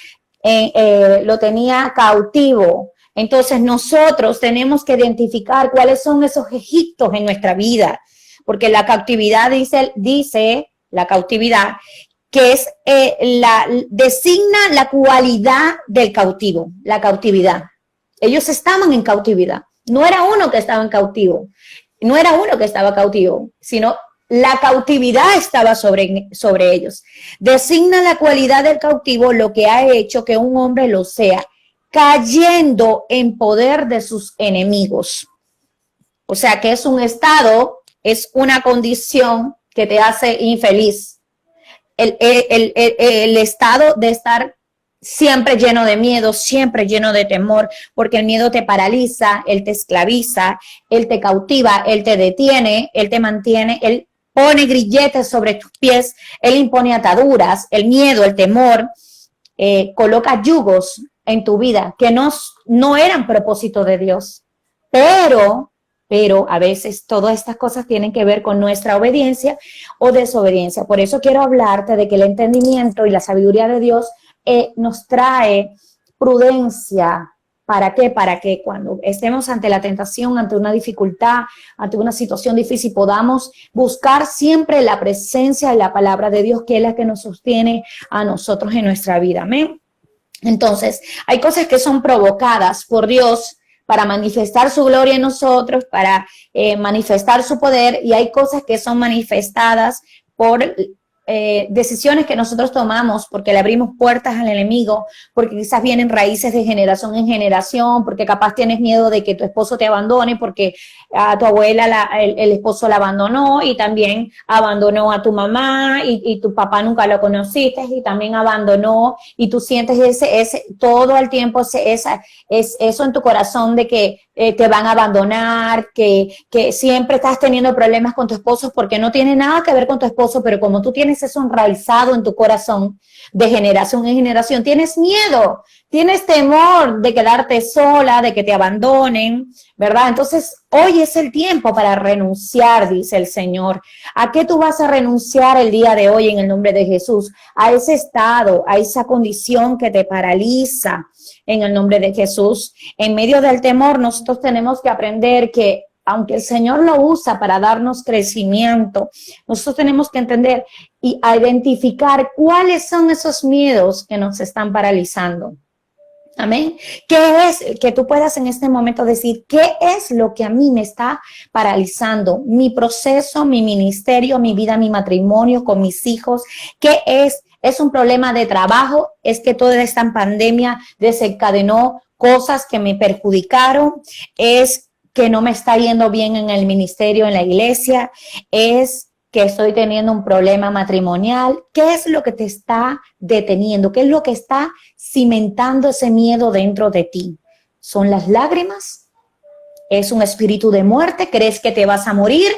cautivo. Entonces nosotros tenemos que identificar cuáles son esos Egiptos en nuestra vida, porque la cautividad dice la cautividad, que es designa la cualidad del cautivo, la cautividad. Ellos estaban en cautividad. No era uno que estaba cautivo, sino la cautividad estaba sobre ellos. Designa la cualidad del cautivo, lo que ha hecho que un hombre lo sea, cayendo en poder de sus enemigos. O sea, que es un estado, es una condición que te hace infeliz. El estado de estar siempre lleno de miedo, siempre lleno de temor, porque el miedo te paraliza, él te esclaviza, él te cautiva, él te detiene, él te mantiene, él pone grilletes sobre tus pies, él impone ataduras, el miedo, el temor, coloca yugos en tu vida que no eran propósito de Dios, pero a veces todas estas cosas tienen que ver con nuestra obediencia o desobediencia. Por eso quiero hablarte de que el entendimiento y la sabiduría de Dios nos trae prudencia. ¿Para qué? Para que cuando estemos ante la tentación, ante una dificultad, ante una situación difícil, podamos buscar siempre la presencia y la palabra de Dios, que es la que nos sostiene a nosotros en nuestra vida. Amén. Entonces, hay cosas que son provocadas por Dios para manifestar su gloria en nosotros, para manifestar su poder, y hay cosas que son manifestadas por decisiones que nosotros tomamos, porque le abrimos puertas al enemigo, porque quizás vienen raíces de generación en generación, porque capaz tienes miedo de que tu esposo te abandone, porque a tu abuela el esposo la abandonó, y también abandonó a tu mamá, y tu papá nunca lo conociste, y también abandonó, y tú sientes todo el tiempo eso en tu corazón de que te van a abandonar, que siempre estás teniendo problemas con tu esposo, porque no tiene nada que ver con tu esposo, pero como tú tienes eso enraizado en tu corazón de generación en generación, tienes miedo, tienes temor de quedarte sola, de que te abandonen, ¿verdad? Entonces, hoy es el tiempo para renunciar, dice el Señor. ¿A qué tú vas a renunciar el día de hoy en el nombre de Jesús? A ese estado, a esa condición que te paraliza en el nombre de Jesús. En medio del temor, nosotros tenemos que aprender que aunque el Señor lo usa para darnos crecimiento, nosotros tenemos que entender y identificar cuáles son esos miedos que nos están paralizando. Amén. ¿Qué es que tú puedas en este momento decir qué es lo que a mí me está paralizando? Mi proceso, mi ministerio, mi vida, mi matrimonio con mis hijos. ¿Qué es? ¿Es un problema de trabajo? ¿Es que toda esta pandemia desencadenó cosas que me perjudicaron? ¿Es que no me está yendo bien en el ministerio, en la iglesia? ¿Es que estoy teniendo un problema matrimonial? ¿Qué es lo que te está deteniendo? ¿Qué es lo que está cimentando ese miedo dentro de ti? ¿Son las lágrimas? ¿Es un espíritu de muerte? ¿Crees que te vas a morir?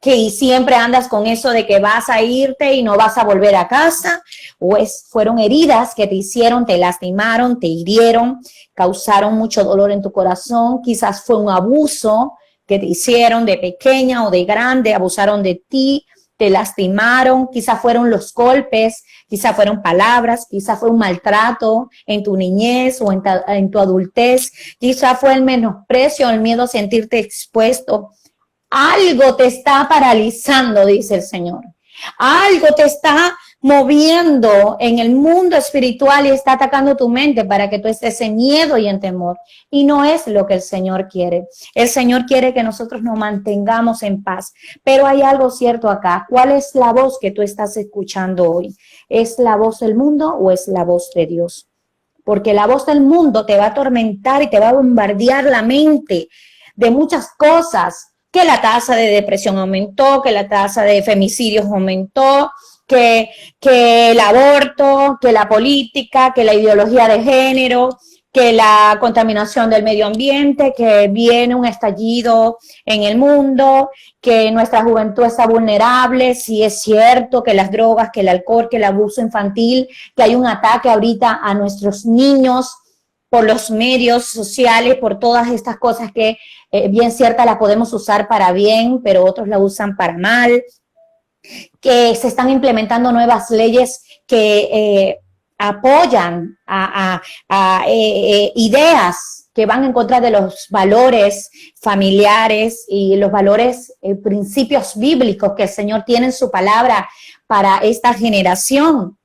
¿Que siempre andas con eso de que vas a irte y no vas a volver a casa? ¿O fueron heridas que te hicieron, te lastimaron, te hirieron, causaron mucho dolor en tu corazón? Quizás fue un abuso que te hicieron de pequeña o de grande, abusaron de ti, te lastimaron, quizás fueron los golpes, quizás fueron palabras, quizás fue un maltrato en tu niñez o en tu adultez, quizás fue el menosprecio, el miedo a sentirte expuesto. Algo te está paralizando, dice el Señor. Algo te está moviendo en el mundo espiritual y está atacando tu mente para que tú estés en miedo y en temor. Y no es lo que el Señor quiere. El Señor quiere que nosotros nos mantengamos en paz. Pero hay algo cierto acá. ¿Cuál es la voz que tú estás escuchando hoy? ¿Es la voz del mundo o es la voz de Dios? Porque la voz del mundo te va a atormentar y te va a bombardear la mente de muchas cosas. Que la tasa de depresión aumentó, que la tasa de femicidios aumentó, que el aborto, que la política, que la ideología de género, que la contaminación del medio ambiente, que viene un estallido en el mundo, que nuestra juventud está vulnerable, si es cierto que las drogas, que el alcohol, que el abuso infantil, que hay un ataque ahorita a nuestros niños por los medios sociales, por todas estas cosas que bien cierta la podemos usar para bien, pero otros la usan para mal, que se están implementando nuevas leyes que apoyan a ideas que van en contra de los valores familiares y los valores, principios bíblicos que el Señor tiene en su palabra para esta generación.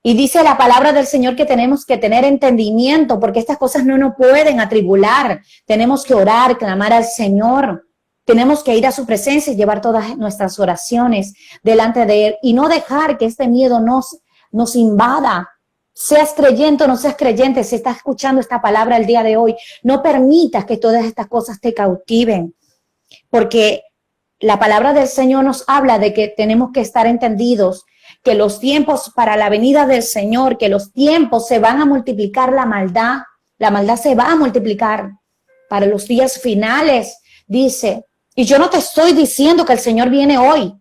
Y dice la palabra del Señor que tenemos que tener entendimiento porque estas cosas no nos pueden atribular. Tenemos que orar, clamar al Señor. Tenemos que ir a su presencia y llevar todas nuestras oraciones delante de Él y no dejar que este miedo nos invada. Seas creyente o no seas creyente, si estás escuchando esta palabra el día de hoy, no permitas que todas estas cosas te cautiven, porque la palabra del Señor nos habla de que tenemos que estar entendidos, que los tiempos para la venida del Señor, que los tiempos se van a multiplicar la maldad se va a multiplicar para los días finales, dice. Y yo no te estoy diciendo que el Señor viene hoy.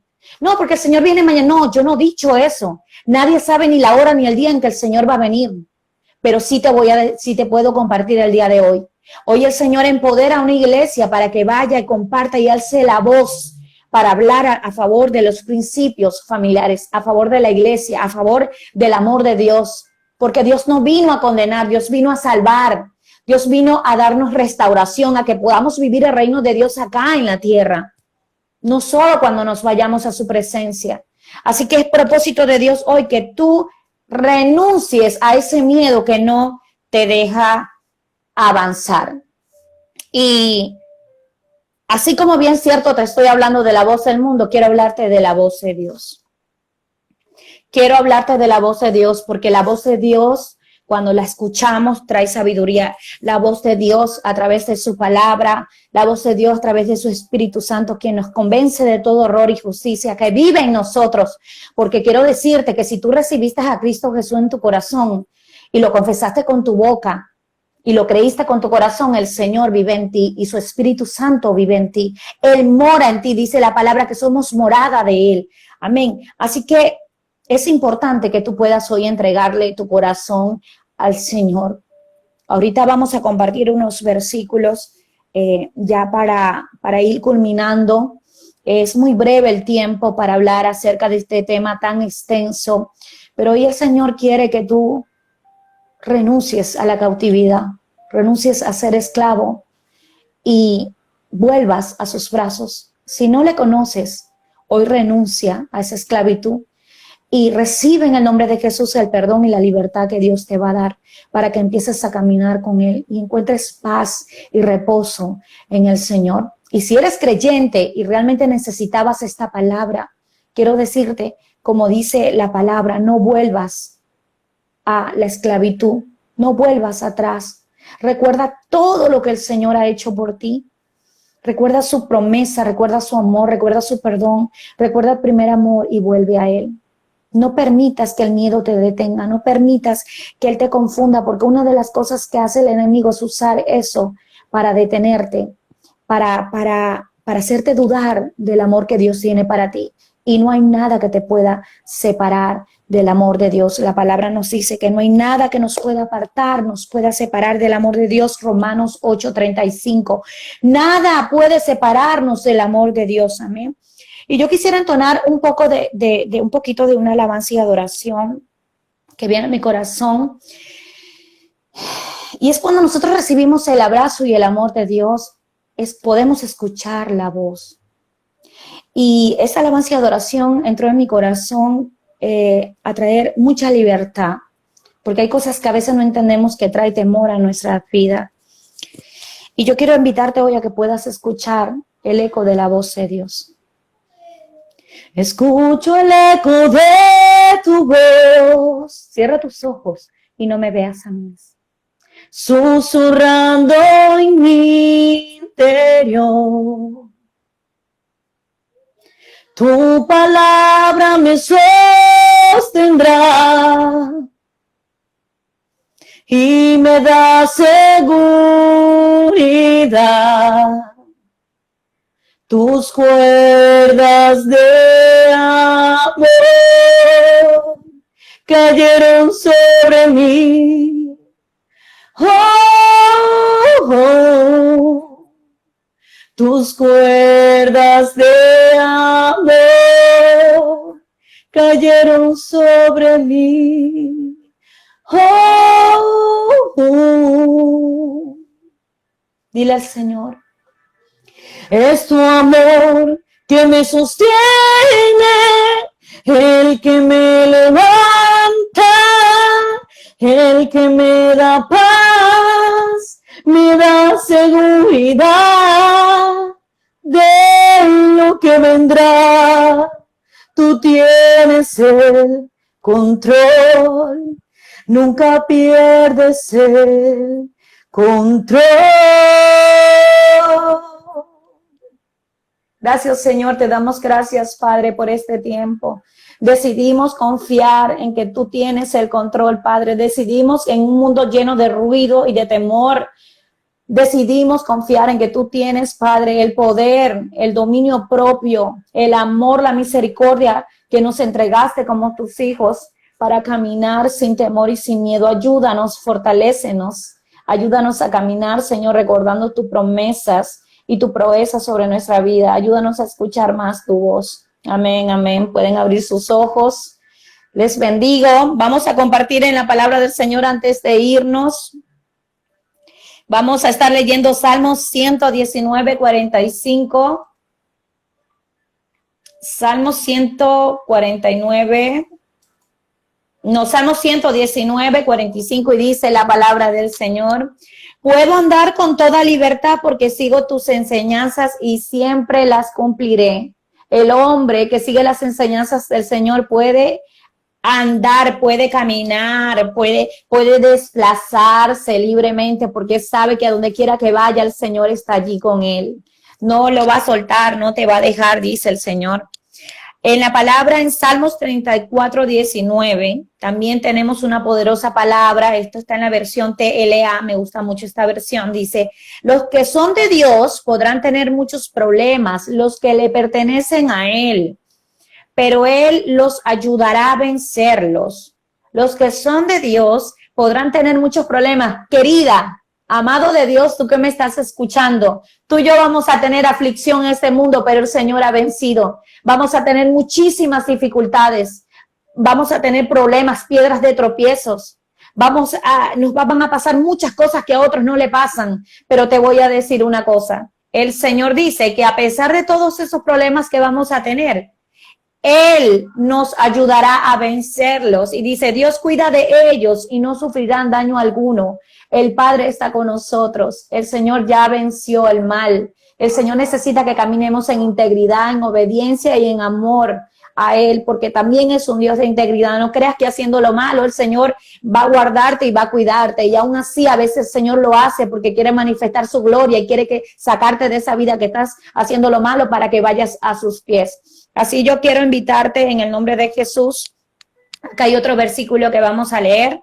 No, porque el Señor viene mañana. No, yo no he dicho eso. Nadie sabe ni la hora ni el día en que el Señor va a venir. Pero sí te puedo compartir el día de hoy. Hoy el Señor empodera a una iglesia para que vaya y comparta y alce la voz para hablar a favor de los principios familiares, a favor de la iglesia, a favor del amor de Dios. Porque Dios no vino a condenar, Dios vino a salvar. Dios vino a darnos restauración, a que podamos vivir el reino de Dios acá en la tierra, no solo cuando nos vayamos a su presencia. Así que es propósito de Dios hoy que tú renuncies a ese miedo que no te deja avanzar. Y así como bien cierto te estoy hablando de la voz del mundo, quiero hablarte de la voz de Dios. Quiero hablarte de la voz de Dios porque la voz de Dios, cuando la escuchamos, trae sabiduría. La voz de Dios a través de su palabra, la voz de Dios a través de su Espíritu Santo, quien nos convence de todo error y justicia, que vive en nosotros. Porque quiero decirte que si tú recibiste a Cristo Jesús en tu corazón y lo confesaste con tu boca y lo creíste con tu corazón, el Señor vive en ti y su Espíritu Santo vive en ti. Él mora en ti, dice la palabra que somos morada de Él. Amén. Así que es importante que tú puedas hoy entregarle tu corazón al Señor. Ahorita vamos a compartir unos versículos ya para ir culminando. Es muy breve el tiempo para hablar acerca de este tema tan extenso, pero hoy el Señor quiere que tú renuncies a la cautividad, renuncies a ser esclavo y vuelvas a sus brazos. Si no le conoces, hoy renuncia a esa esclavitud y recibe en el nombre de Jesús el perdón y la libertad que Dios te va a dar para que empieces a caminar con Él y encuentres paz y reposo en el Señor. Y si eres creyente y realmente necesitabas esta palabra, quiero decirte, como dice la palabra, no vuelvas a la esclavitud, no vuelvas atrás. Recuerda todo lo que el Señor ha hecho por ti. Recuerda su promesa, recuerda su amor, recuerda su perdón, recuerda el primer amor y vuelve a Él. No permitas que el miedo te detenga, no permitas que Él te confunda, porque una de las cosas que hace el enemigo es usar eso para detenerte, para hacerte dudar del amor que Dios tiene para ti. Y no hay nada que te pueda separar del amor de Dios. La palabra nos dice que no hay nada que nos pueda apartar, nos pueda separar del amor de Dios. Romanos 8:35. Nada puede separarnos del amor de Dios. Amén. Y yo quisiera entonar un poco un poquito de una alabanza y adoración que viene a mi corazón. Y es cuando nosotros recibimos el abrazo y el amor de Dios, podemos escuchar la voz. Y esa alabanza y adoración entró en mi corazón a traer mucha libertad, porque hay cosas que a veces no entendemos que trae temor a nuestra vida. Y yo quiero invitarte hoy a que puedas escuchar el eco de la voz de Dios. Escucho el eco de tu voz. Cierra tus ojos y no me veas a mí. Susurrando en mi interior. Tu palabra me sostendrá y me da seguridad. Tus cuerdas de amor cayeron sobre mí. Oh, oh. Tus cuerdas de amor cayeron sobre mí. Oh, oh. Dile al Señor. Es tu amor que me sostiene, el que me levanta, el que me da paz, me da seguridad de lo que vendrá. Tú tienes el control, nunca pierdes el control. Gracias, Señor, te damos gracias, Padre, por este tiempo. Decidimos confiar en que tú tienes el control, Padre. Decidimos en un mundo lleno de ruido y de temor. Decidimos confiar en que tú tienes, Padre, el poder, el dominio propio, el amor, la misericordia que nos entregaste como tus hijos para caminar sin temor y sin miedo. Ayúdanos, fortalécenos. Ayúdanos a caminar, Señor, recordando tus promesas y tu proeza sobre nuestra vida. Ayúdanos a escuchar más tu voz. Amén, amén. Pueden abrir sus ojos. Les bendigo. Vamos a compartir en la palabra del Señor antes de irnos. Vamos a estar leyendo Salmos 119, 45. Salmos 149. No, Salmos 119, 45 y dice la palabra del Señor. Puedo andar con toda libertad porque sigo tus enseñanzas y siempre las cumpliré. El hombre que sigue las enseñanzas del Señor puede andar, puede caminar, puede desplazarse libremente porque sabe que a donde quiera que vaya el Señor está allí con él. No lo va a soltar, no te va a dejar, dice el Señor. En la palabra en Salmos 34, 19, también tenemos una poderosa palabra. Esto está en la versión TLA, me gusta mucho esta versión. Dice, los que son de Dios podrán tener muchos problemas, los que le pertenecen a Él, pero Él los ayudará a vencerlos. Los que son de Dios podrán tener muchos problemas. Querida, amado de Dios, tú que me estás escuchando, tú y yo vamos a tener aflicción en este mundo, pero el Señor ha vencido. Vamos a tener muchísimas dificultades. Vamos a tener problemas, piedras de tropiezos. Nos van a pasar muchas cosas que a otros no le pasan, pero te voy a decir una cosa. El Señor dice que a pesar de todos esos problemas que vamos a tener, Él nos ayudará a vencerlos. Y dice, Dios cuida de ellos y no sufrirán daño alguno. El Padre está con nosotros. El Señor ya venció el mal. El Señor necesita que caminemos en integridad, en obediencia y en amor a Él, porque también es un Dios de integridad. No creas que haciendo lo malo el Señor va a guardarte y va a cuidarte. Y aún así a veces el Señor lo hace porque quiere manifestar su gloria y quiere sacarte de esa vida que estás haciendo lo malo para que vayas a sus pies. Así yo quiero invitarte en el nombre de Jesús. Acá hay otro versículo que vamos a leer.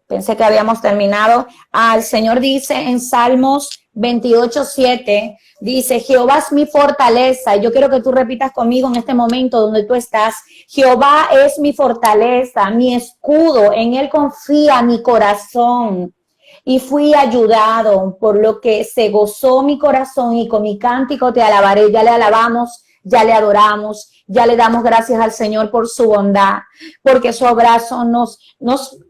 Pensé que habíamos terminado. El Señor dice en Salmos 28:7, dice, Jehová es mi fortaleza. Y yo quiero que tú repitas conmigo en este momento donde tú estás. Jehová es mi fortaleza, mi escudo, en Él confía mi corazón. Y fui ayudado, por lo que se gozó mi corazón y con mi cántico te alabaré. Ya le alabamos, ya le adoramos, ya le damos gracias al Señor por su bondad, porque su abrazo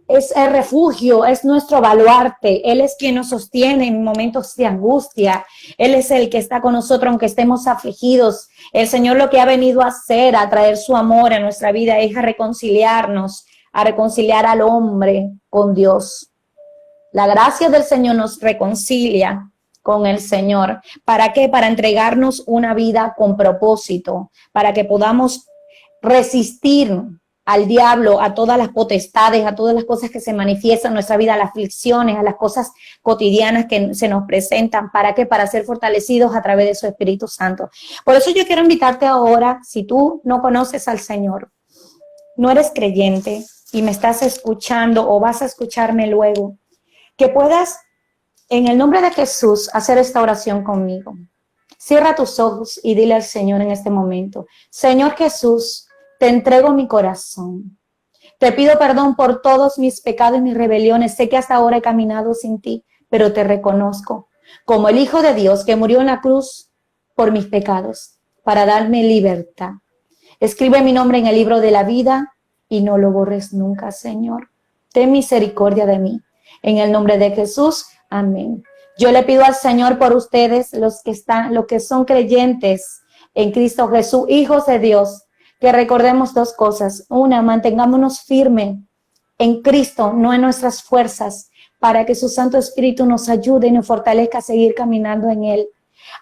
es el refugio, es nuestro baluarte. Él es quien nos sostiene en momentos de angustia. Él es el que está con nosotros aunque estemos afligidos. El Señor lo que ha venido a hacer, a traer su amor a nuestra vida, es a reconciliarnos, a reconciliar al hombre con Dios. La gracia del Señor nos reconcilia con el Señor. ¿Para qué? Para entregarnos una vida con propósito, para que podamos resistir al diablo, a todas las potestades, a todas las cosas que se manifiestan en nuestra vida, a las aflicciones, a las cosas cotidianas que se nos presentan. ¿Para qué? Para ser fortalecidos a través de su Espíritu Santo. Por eso yo quiero invitarte ahora, si tú no conoces al Señor, no eres creyente y me estás escuchando o vas a escucharme luego, que puedas, en el nombre de Jesús, hacer esta oración conmigo. Cierra tus ojos y dile al Señor en este momento: Señor Jesús, te entrego mi corazón. Te pido perdón por todos mis pecados y mis rebeliones. Sé que hasta ahora he caminado sin ti, pero te reconozco como el Hijo de Dios que murió en la cruz por mis pecados, para darme libertad. Escribe mi nombre en el libro de la vida y no lo borres nunca, Señor. Ten misericordia de mí. En el nombre de Jesús, amén. Yo le pido al Señor por ustedes, los que son creyentes en Cristo Jesús, hijos de Dios, que recordemos dos cosas. Una, mantengámonos firmes en Cristo, no en nuestras fuerzas, para que su Santo Espíritu nos ayude y nos fortalezca a seguir caminando en Él.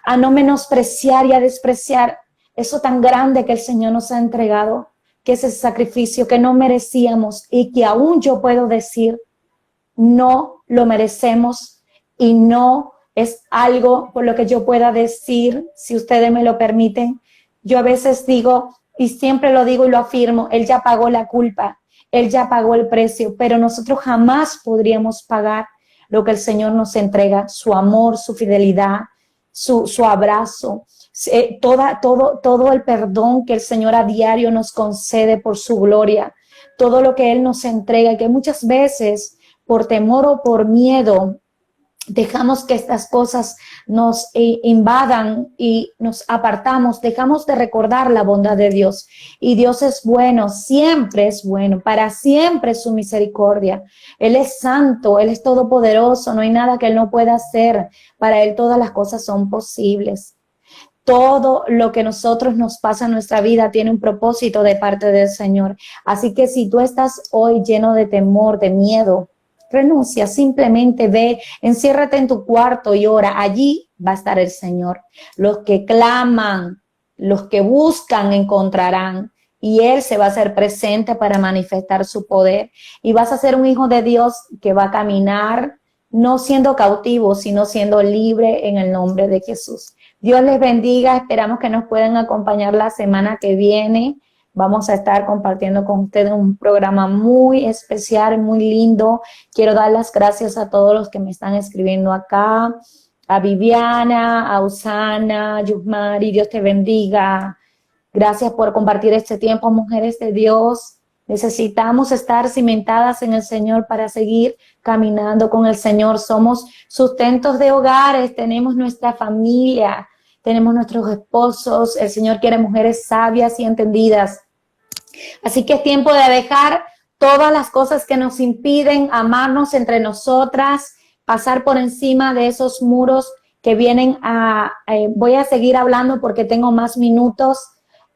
A no menospreciar y a despreciar eso tan grande que el Señor nos ha entregado, que es ese sacrificio que no merecíamos y que aún yo puedo decir, no lo merecemos y no es algo por lo que yo pueda decir, si ustedes me lo permiten. Yo a veces digo, y siempre lo digo y lo afirmo, Él ya pagó la culpa, Él ya pagó el precio, pero nosotros jamás podríamos pagar lo que el Señor nos entrega, su amor, su fidelidad, su abrazo, todo el perdón que el Señor a diario nos concede por su gloria, todo lo que Él nos entrega, que muchas veces por temor o por miedo dejamos que estas cosas nos invadan y nos apartamos, dejamos de recordar la bondad de Dios. Y Dios es bueno, siempre es bueno, para siempre es su misericordia. Él es santo, Él es todopoderoso, no hay nada que Él no pueda hacer. Para Él todas las cosas son posibles. Todo lo que nosotros nos pasa en nuestra vida tiene un propósito de parte del Señor. Así que si tú estás hoy lleno de temor, de miedo, renuncia, simplemente ve, enciérrate en tu cuarto y ora. Allí va a estar el Señor. Los que claman, los que buscan, encontrarán. Y Él se va a hacer presente para manifestar su poder. Y vas a ser un hijo de Dios que va a caminar, no siendo cautivo, sino siendo libre en el nombre de Jesús. Dios les bendiga. Esperamos que nos puedan acompañar la semana que viene. Vamos a estar compartiendo con ustedes un programa muy especial, muy lindo. Quiero dar las gracias a todos los que me están escribiendo acá, a Viviana, a Usana, Yusmari, Dios te bendiga. Gracias por compartir este tiempo, mujeres de Dios. Necesitamos estar cimentadas en el Señor para seguir caminando con el Señor. Somos sustentos de hogares, tenemos nuestra familia, tenemos nuestros esposos. El Señor quiere mujeres sabias y entendidas. Así que es tiempo de dejar todas las cosas que nos impiden amarnos entre nosotras, pasar por encima de esos muros que vienen a... voy a seguir hablando porque tengo más minutos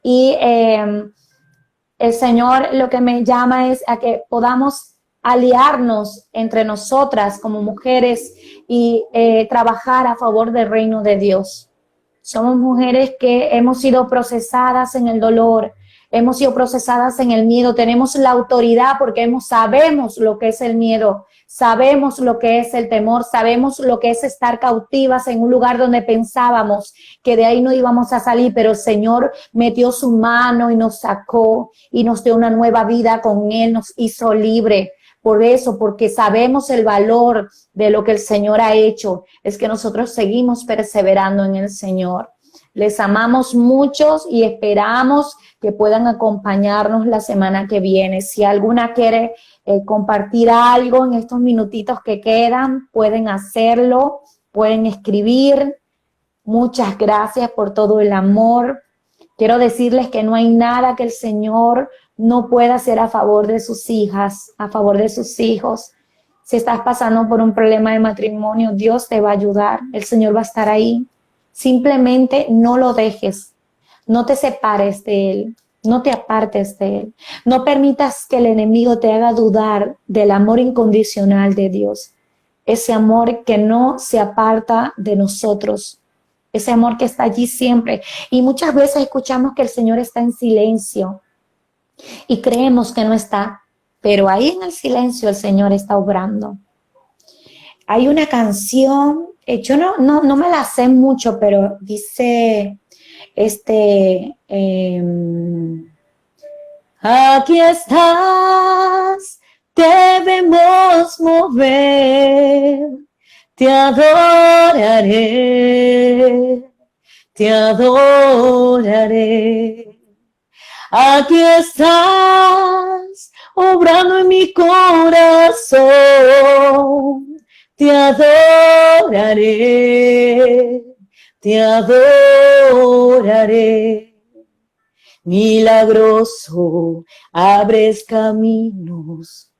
y el Señor lo que me llama es a que podamos aliarnos entre nosotras como mujeres y trabajar a favor del reino de Dios. Somos mujeres que hemos sido procesadas en el dolor, hemos sido procesadas en el miedo, tenemos la autoridad porque sabemos lo que es el miedo, sabemos lo que es el temor, sabemos lo que es estar cautivas en un lugar donde pensábamos que de ahí no íbamos a salir, pero el Señor metió su mano y nos sacó y nos dio una nueva vida con Él, nos hizo libre. Por eso, porque sabemos el valor de lo que el Señor ha hecho, es que nosotros seguimos perseverando en el Señor. Les amamos mucho y esperamos que puedan acompañarnos la semana que viene. Si alguna quiere compartir algo en estos minutitos que quedan, pueden hacerlo, pueden escribir. Muchas gracias por todo el amor. Quiero decirles que no hay nada que el Señor no pueda hacer a favor de sus hijas, a favor de sus hijos. Si estás pasando por un problema de matrimonio, Dios te va a ayudar. El Señor va a estar ahí. Simplemente no lo dejes. No te separes de Él. No te apartes de Él. No permitas que el enemigo te haga dudar del amor incondicional de Dios. Ese amor que no se aparta de nosotros. Ese amor que está allí siempre. Y muchas veces escuchamos que el Señor está en silencio. y creemos que no está, pero ahí en el silencio el Señor está obrando. Hay una canción, yo no me la sé mucho, pero dice, aquí estás, debemos mover, te adoraré, te adoraré. Aquí estás, obrando en mi corazón, te adoraré, te adoraré. Milagroso, abres caminos,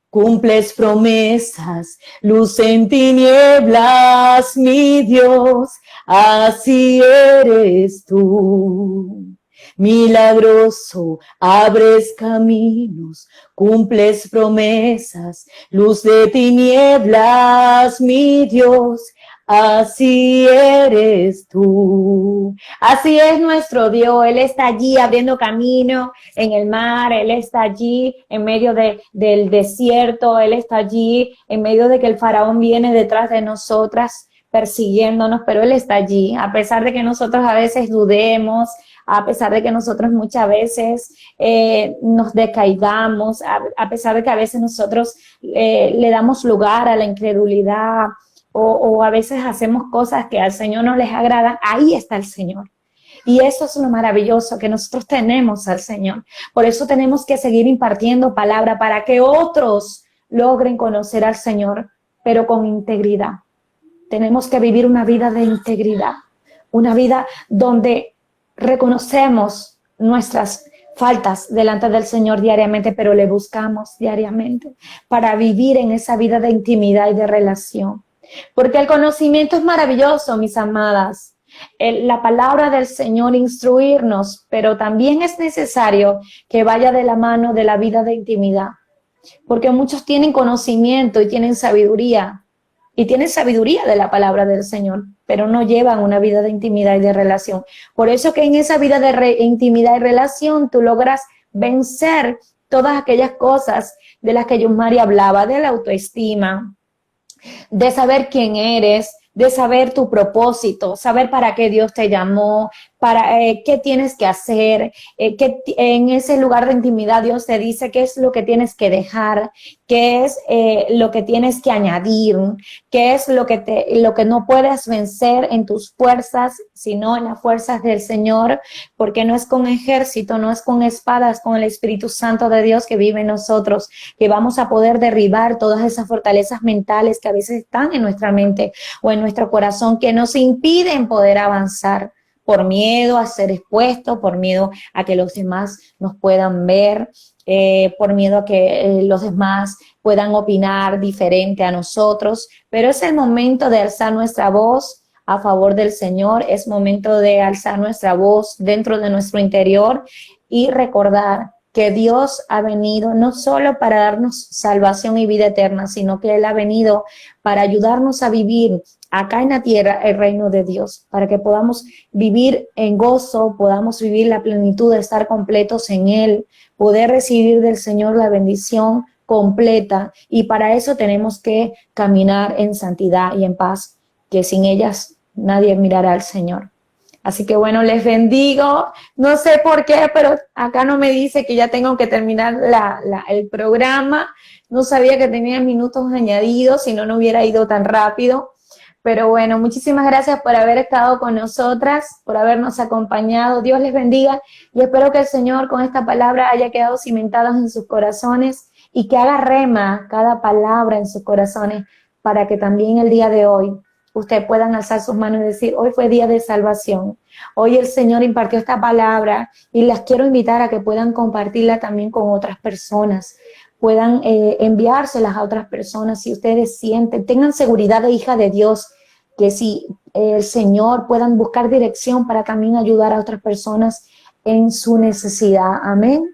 cumples promesas, luz en tinieblas, mi Dios, así eres tú. Milagroso, abres caminos, cumples promesas, luz de tinieblas, mi Dios, así eres tú. Así es nuestro Dios, Él está allí abriendo camino en el mar, Él está allí en medio del desierto, Él está allí en medio de que el faraón viene detrás de nosotras persiguiéndonos, pero Él está allí, a pesar de que nosotros a veces dudemos, a pesar de que nosotros muchas veces nos decaigamos, a pesar de que a veces nosotros le damos lugar a la incredulidad o a veces hacemos cosas que al Señor no les agradan, ahí está el Señor. Y eso es lo maravilloso que nosotros tenemos al Señor. Por eso tenemos que seguir impartiendo palabra para que otros logren conocer al Señor, pero con integridad. Tenemos que vivir una vida de integridad, una vida donde reconocemos nuestras faltas delante del Señor diariamente, pero le buscamos diariamente para vivir en esa vida de intimidad y de relación. Porque el conocimiento es maravilloso, mis amadas. La palabra del Señor instruirnos, pero también es necesario que vaya de la mano de la vida de intimidad. Porque muchos tienen conocimiento y tienen sabiduría de la palabra del Señor, pero no llevan una vida de intimidad y de relación. Por eso que en esa vida de intimidad y relación tú logras vencer todas aquellas cosas de las que Yusmari hablaba, de la autoestima, de saber quién eres, de saber tu propósito, saber para qué Dios te llamó, para qué tienes que hacer, que en ese lugar de intimidad Dios te dice qué es lo que tienes que dejar, qué es lo que tienes que añadir, qué es lo que no puedes vencer en tus fuerzas, sino en las fuerzas del Señor, porque no es con ejército, no es con espadas, con el Espíritu Santo de Dios que vive en nosotros, que vamos a poder derribar todas esas fortalezas mentales que a veces están en nuestra mente o en nuestro corazón, que nos impiden poder avanzar por miedo a ser expuesto, por miedo a que los demás nos puedan ver, por miedo a que los demás puedan opinar diferente a nosotros, pero es el momento de alzar nuestra voz a favor del Señor, es momento de alzar nuestra voz dentro de nuestro interior y recordar que Dios ha venido no solo para darnos salvación y vida eterna, sino que Él ha venido para ayudarnos a vivir acá en la tierra el reino de Dios, para que podamos vivir en gozo, podamos vivir la plenitud de estar completos en Él, poder recibir del Señor la bendición completa, y para eso tenemos que caminar en santidad y en paz, que sin ellas nadie mirará al Señor. Así que bueno, les bendigo. No sé por qué, pero acá no me dice que ya tengo que terminar el programa. No sabía que tenía minutos añadidos, si no, no hubiera ido tan rápido. Pero bueno, muchísimas gracias por haber estado con nosotras, por habernos acompañado. Dios les bendiga y espero que el Señor con esta palabra haya quedado cimentados en sus corazones y que haga rema cada palabra en sus corazones para que también el día de hoy ustedes puedan alzar sus manos y decir, hoy fue día de salvación. Hoy el Señor impartió esta palabra y las quiero invitar a que puedan compartirla también con otras personas, puedan enviárselas a otras personas si ustedes sienten, tengan seguridad de hija de Dios, que si el Señor puedan buscar dirección para también ayudar a otras personas en su necesidad. Amén.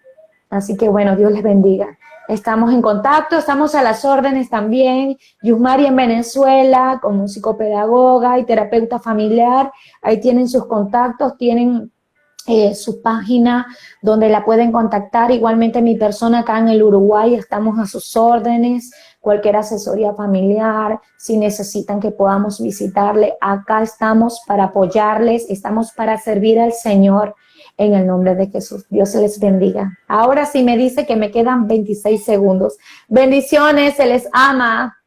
Así que bueno, Dios les bendiga. Estamos en contacto, estamos a las órdenes también. Yusmari en Venezuela, como psicopedagoga y terapeuta familiar. Ahí tienen sus contactos, tienen su página donde la pueden contactar. Igualmente mi persona acá en el Uruguay, estamos a sus órdenes, cualquier asesoría familiar, si necesitan que podamos visitarle, acá estamos para apoyarles, estamos para servir al Señor en el nombre de Jesús. Dios se les bendiga. Ahora sí me dice que me quedan 26 segundos. Bendiciones, se les ama.